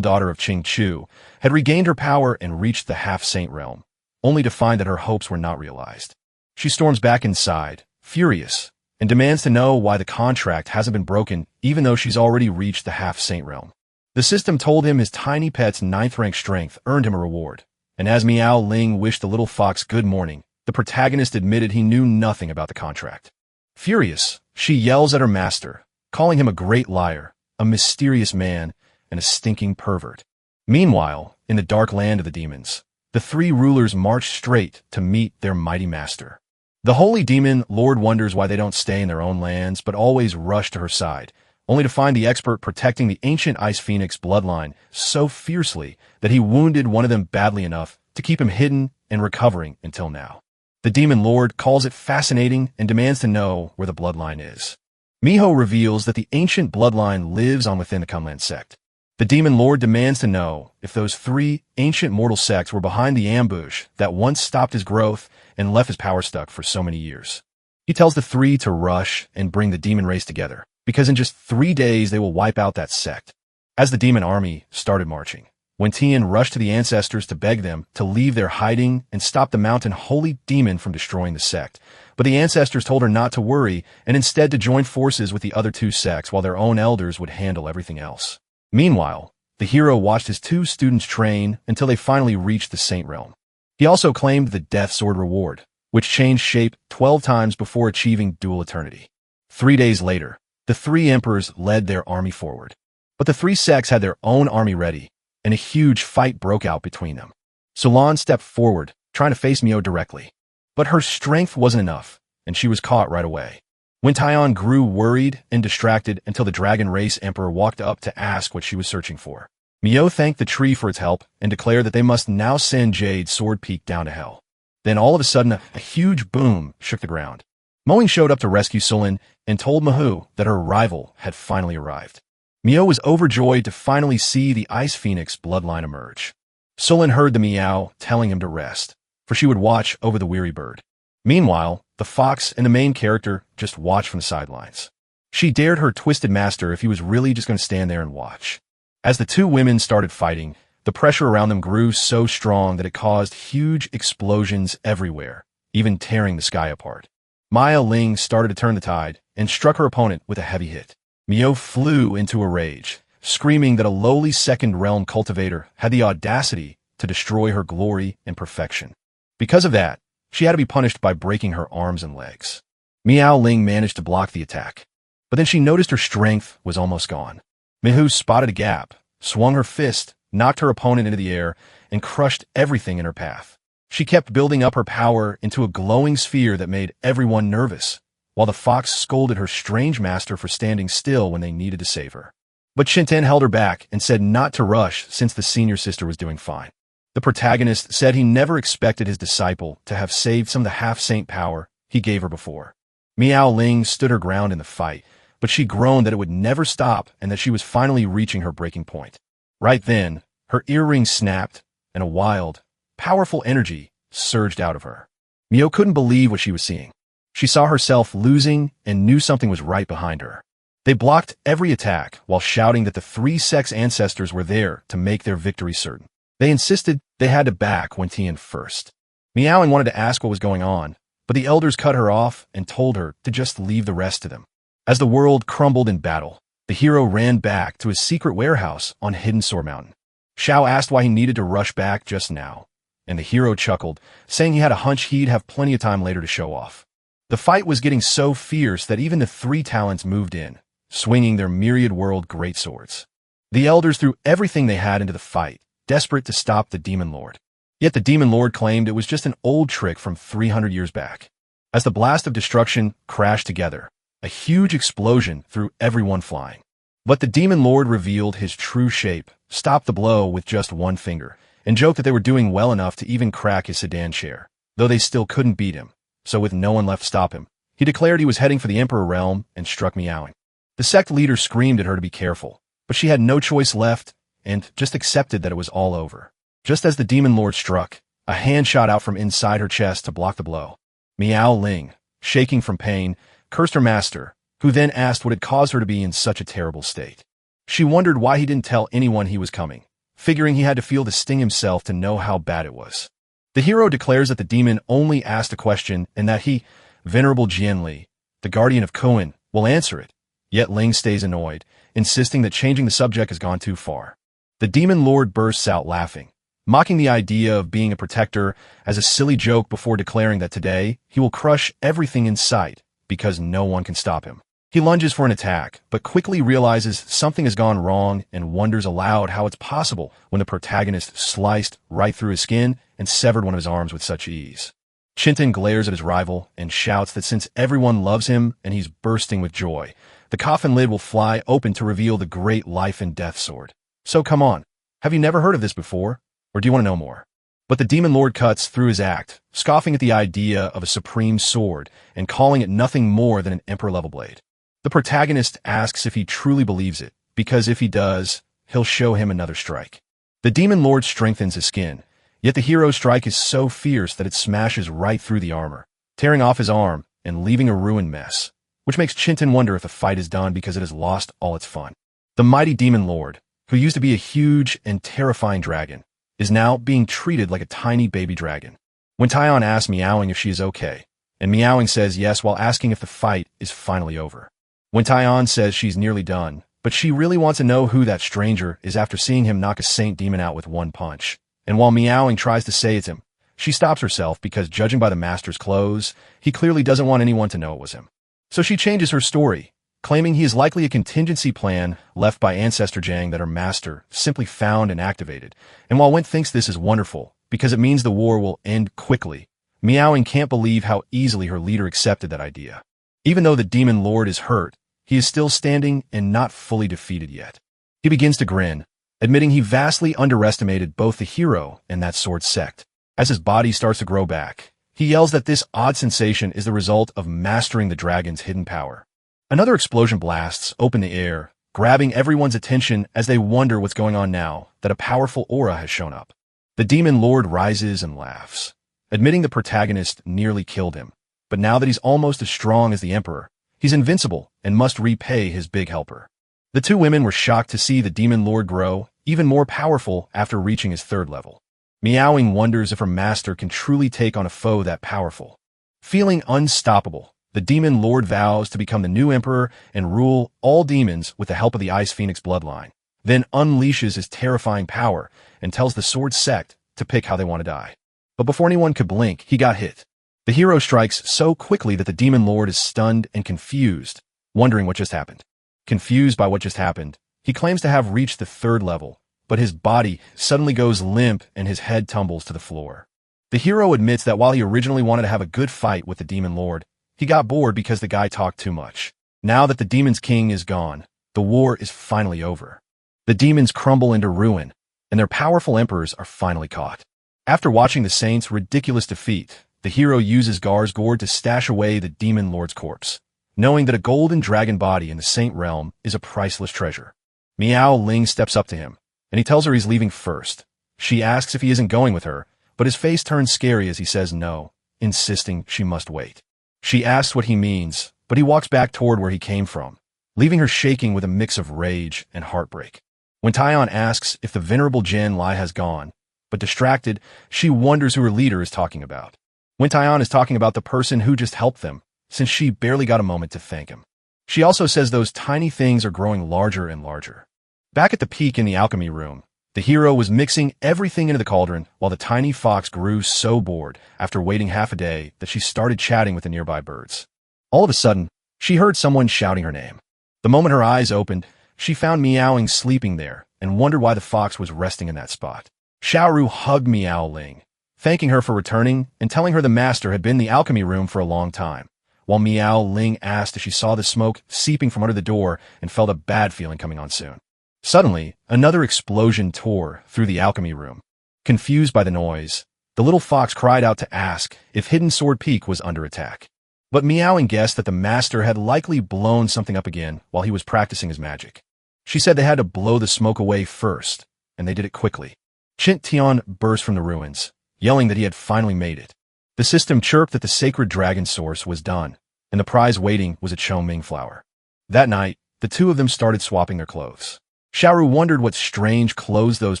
S1: daughter of Qing Chu, had regained her power and reached the half-saint realm, only to find that her hopes were not realized. She storms back inside, furious, and demands to know why the contract hasn't been broken even though she's already reached the half-saint realm. The system told him his tiny pet's 9th-rank strength earned him a reward, and as Miao Ling wished the little fox good morning, the protagonist admitted he knew nothing about the contract. Furious, she yells at her master, calling him a great liar, a mysterious man, and a stinking pervert. Meanwhile, in the dark land of the demons, the three rulers march straight to meet their mighty master. The holy demon lord wonders why they don't stay in their own lands but always rush to her side, only to find the expert protecting the ancient Ice Phoenix bloodline so fiercely that he wounded one of them badly enough to keep him hidden and recovering until now. The demon lord calls it fascinating and demands to know where the bloodline is. Miho reveals that the ancient bloodline lives on within the Kunlan sect. The demon lord demands to know if those three ancient mortal sects were behind the ambush that once stopped his growth and left his power stuck for so many years. He tells the three to rush and bring the demon race together, because in just 3 days they will wipe out that sect. As the demon army started marching, Wen Tian rushed to the ancestors to beg them to leave their hiding and stop the mountain holy demon from destroying the sect. But the ancestors told her not to worry and instead to join forces with the other two sects while their own elders would handle everything else. Meanwhile, the hero watched his two students train until they finally reached the Saint Realm. He also claimed the Death Sword reward, which changed shape 12 times before achieving dual eternity. 3 days later, the three emperors led their army forward. But the three sects had their own army ready, and a huge fight broke out between them. Solan stepped forward, trying to face Mio directly. But her strength wasn't enough, and she was caught right away. When Taion grew worried and distracted until the Dragon Race Emperor walked up to ask what she was searching for. Mio thanked the tree for its help and declared that they must now send Jade Sword Peak down to hell. Then all of a sudden, a huge boom shook the ground. Moing showed up to rescue Sulin and told Mahu that her rival had finally arrived. Mio was overjoyed to finally see the Ice Phoenix bloodline emerge. Sulin heard the meow telling him to rest, for she would watch over the weary bird. Meanwhile, the fox and the main character just watched from the sidelines. She dared her twisted master if he was really just going to stand there and watch. As the two women started fighting, the pressure around them grew so strong that it caused huge explosions everywhere, even tearing the sky apart. Maya Ling started to turn the tide and struck her opponent with a heavy hit. Mio flew into a rage, screaming that a lowly second realm cultivator had the audacity to destroy her glory and perfection. Because of that, she had to be punished by breaking her arms and legs. Miao Ling managed to block the attack, but then she noticed her strength was almost gone. Mihu spotted a gap, swung her fist, knocked her opponent into the air, and crushed everything in her path. She kept building up her power into a glowing sphere that made everyone nervous, while the fox scolded her strange master for standing still when they needed to save her. But Shinten held her back and said not to rush since the senior sister was doing fine. The protagonist said he never expected his disciple to have saved some of the half-saint power he gave her before. Miao Ling stood her ground in the fight, but she groaned that it would never stop and that she was finally reaching her breaking point. Right then, her earring snapped, and a wild, powerful energy surged out of her. Mio couldn't believe what she was seeing. She saw herself losing and knew something was right behind her. They blocked every attack while shouting that the three sects' ancestors were there to make their victory certain. They insisted they had to back Wen Tian first. Miaoing wanted to ask what was going on, but the elders cut her off and told her to just leave the rest to them. As the world crumbled in battle, the hero ran back to his secret warehouse on Hidden Sore Mountain. Xiao asked why he needed to rush back just now, and the hero chuckled, saying he had a hunch he'd have plenty of time later to show off. The fight was getting so fierce that even the three talents moved in, swinging their myriad world greatswords. The elders threw everything they had into the fight, desperate to stop the Demon Lord. Yet the Demon Lord claimed it was just an old trick from 300 years back. As the blast of destruction crashed together, a huge explosion threw everyone flying. But the demon lord revealed his true shape, stopped the blow with just one finger, and joked that they were doing well enough to even crack his sedan chair, though they still couldn't beat him. So with no one left to stop him, he declared he was heading for the Emperor realm and struck meowing. The sect leader screamed at her to be careful, but she had no choice left and just accepted that it was all over. Just as the demon lord struck, a hand shot out from inside her chest to block the blow. Miao Ling, shaking from pain, cursed her master, who then asked what had caused her to be in such a terrible state. She wondered why he didn't tell anyone he was coming, figuring he had to feel the sting himself to know how bad it was. The hero declares that the demon only asked a question and that he, Venerable Jianli, the guardian of Koan, will answer it. Yet Ling stays annoyed, insisting that changing the subject has gone too far. The demon lord bursts out laughing, mocking the idea of being a protector as a silly joke before declaring that today he will crush everything in sight because no one can stop him. He lunges for an attack, but quickly realizes something has gone wrong and wonders aloud how it's possible when the protagonist sliced right through his skin and severed one of his arms with such ease. Chintan glares at his rival and shouts that since everyone loves him and he's bursting with joy, the coffin lid will fly open to reveal the great life and death sword. So come on, have you never heard of this before? Or do you want to know more? But the demon lord cuts through his act, scoffing at the idea of a supreme sword and calling it nothing more than an emperor-level blade. The protagonist asks if he truly believes it, because if he does, he'll show him another strike. The demon lord strengthens his skin, yet the hero's strike is so fierce that it smashes right through the armor, tearing off his arm and leaving a ruined mess, which makes Chintan wonder if the fight is done because it has lost all its fun. The mighty demon lord, who used to be a huge and terrifying dragon, is now being treated like a tiny baby dragon. When Taion asks Meowing if she is okay, and Meowing says yes while asking if the fight is finally over. When Taion says she's nearly done, but she really wants to know who that stranger is after seeing him knock a saint demon out with one punch. And while Meowing tries to say it's him, she stops herself because judging by the master's clothes, he clearly doesn't want anyone to know it was him. So she changes her story, claiming he is likely a contingency plan left by Ancestor Jang that her master simply found and activated. And while Went thinks this is wonderful, because it means the war will end quickly, Meowing can't believe how easily her leader accepted that idea. Even though the demon lord is hurt, he is still standing and not fully defeated yet. He begins to grin, admitting he vastly underestimated both the hero and that sword sect. As his body starts to grow back, he yells that this odd sensation is the result of mastering the dragon's hidden power. Another explosion blasts open the air, grabbing everyone's attention as they wonder what's going on now that a powerful aura has shown up. The demon lord rises and laughs, admitting the protagonist nearly killed him. But now that he's almost as strong as the emperor, he's invincible and must repay his big helper. The two women were shocked to see the demon lord grow even more powerful after reaching his third level. Meowing wonders if her master can truly take on a foe that powerful. Feeling unstoppable, the demon lord vows to become the new emperor and rule all demons with the help of the Ice Phoenix bloodline, then unleashes his terrifying power and tells the sword sect to pick how they want to die. But before anyone could blink, he got hit. The hero strikes so quickly that the demon lord is stunned and confused, wondering what just happened. Confused by what just happened, he claims to have reached the third level, but his body suddenly goes limp and his head tumbles to the floor. The hero admits that while he originally wanted to have a good fight with the demon lord, he got bored because the guy talked too much. Now that the demon's king is gone, the war is finally over. The demons crumble into ruin, and their powerful emperors are finally caught. After watching the saint's ridiculous defeat, the hero uses Gar's gourd to stash away the demon lord's corpse, knowing that a golden dragon body in the saint realm is a priceless treasure. Miao Ling steps up to him, and he tells her he's leaving first. She asks if he isn't going with her, but his face turns scary as he says no, insisting she must wait. She asks what he means, but he walks back toward where he came from, leaving her shaking with a mix of rage and heartbreak. When Taion asks if the venerable Jen Lai has gone, but distracted, she wonders who her leader is talking about. When Taion is talking about the person who just helped them, since she barely got a moment to thank him. She also says those tiny things are growing larger and larger. Back at the peak in the alchemy room, the hero was mixing everything into the cauldron while the tiny fox grew so bored after waiting half a day that she started chatting with the nearby birds. All of a sudden, she heard someone shouting her name. The moment her eyes opened, she found Meowing sleeping there and wondered why the fox was resting in that spot. Xiaoru hugged Miao Ling, thanking her for returning and telling her the master had been in the alchemy room for a long time, while Miao Ling asked if she saw the smoke seeping from under the door and felt a bad feeling coming on soon. Suddenly, another explosion tore through the alchemy room. Confused by the noise, the little fox cried out to ask if Hidden Sword Peak was under attack. But Meowing guessed that the master had likely blown something up again while he was practicing his magic. She said they had to blow the smoke away first, and they did it quickly. Chint Tian burst from the ruins, yelling that he had finally made it. The system chirped that the sacred dragon source was done, and the prize waiting was a Choming flower. That night, the two of them started swapping their clothes. Xiaoru wondered what strange clothes those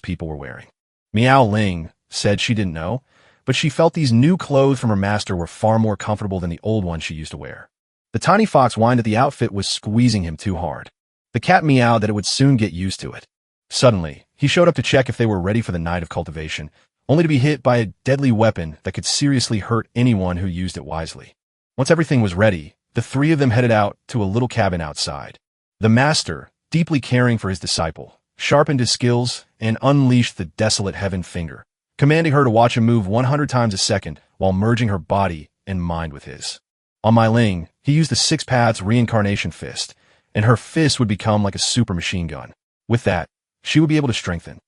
S1: people were wearing. Miao Ling said she didn't know, but she felt these new clothes from her master were far more comfortable than the old ones she used to wear. The tiny fox whined that the outfit was squeezing him too hard. The cat meowed that it would soon get used to it. Suddenly, he showed up to check if they were ready for the night of cultivation, only to be hit by a deadly weapon that could seriously hurt anyone who used it wisely. Once everything was ready, the three of them headed out to a little cabin outside. The master, deeply caring for his disciple, sharpened his skills and unleashed the desolate heaven finger, commanding her to watch him move 100 times a second while merging her body and mind with his. On Mai Ling, he used the 6 paths reincarnation fist, and her fist would become like a super machine gun. With that, she would be able to strengthen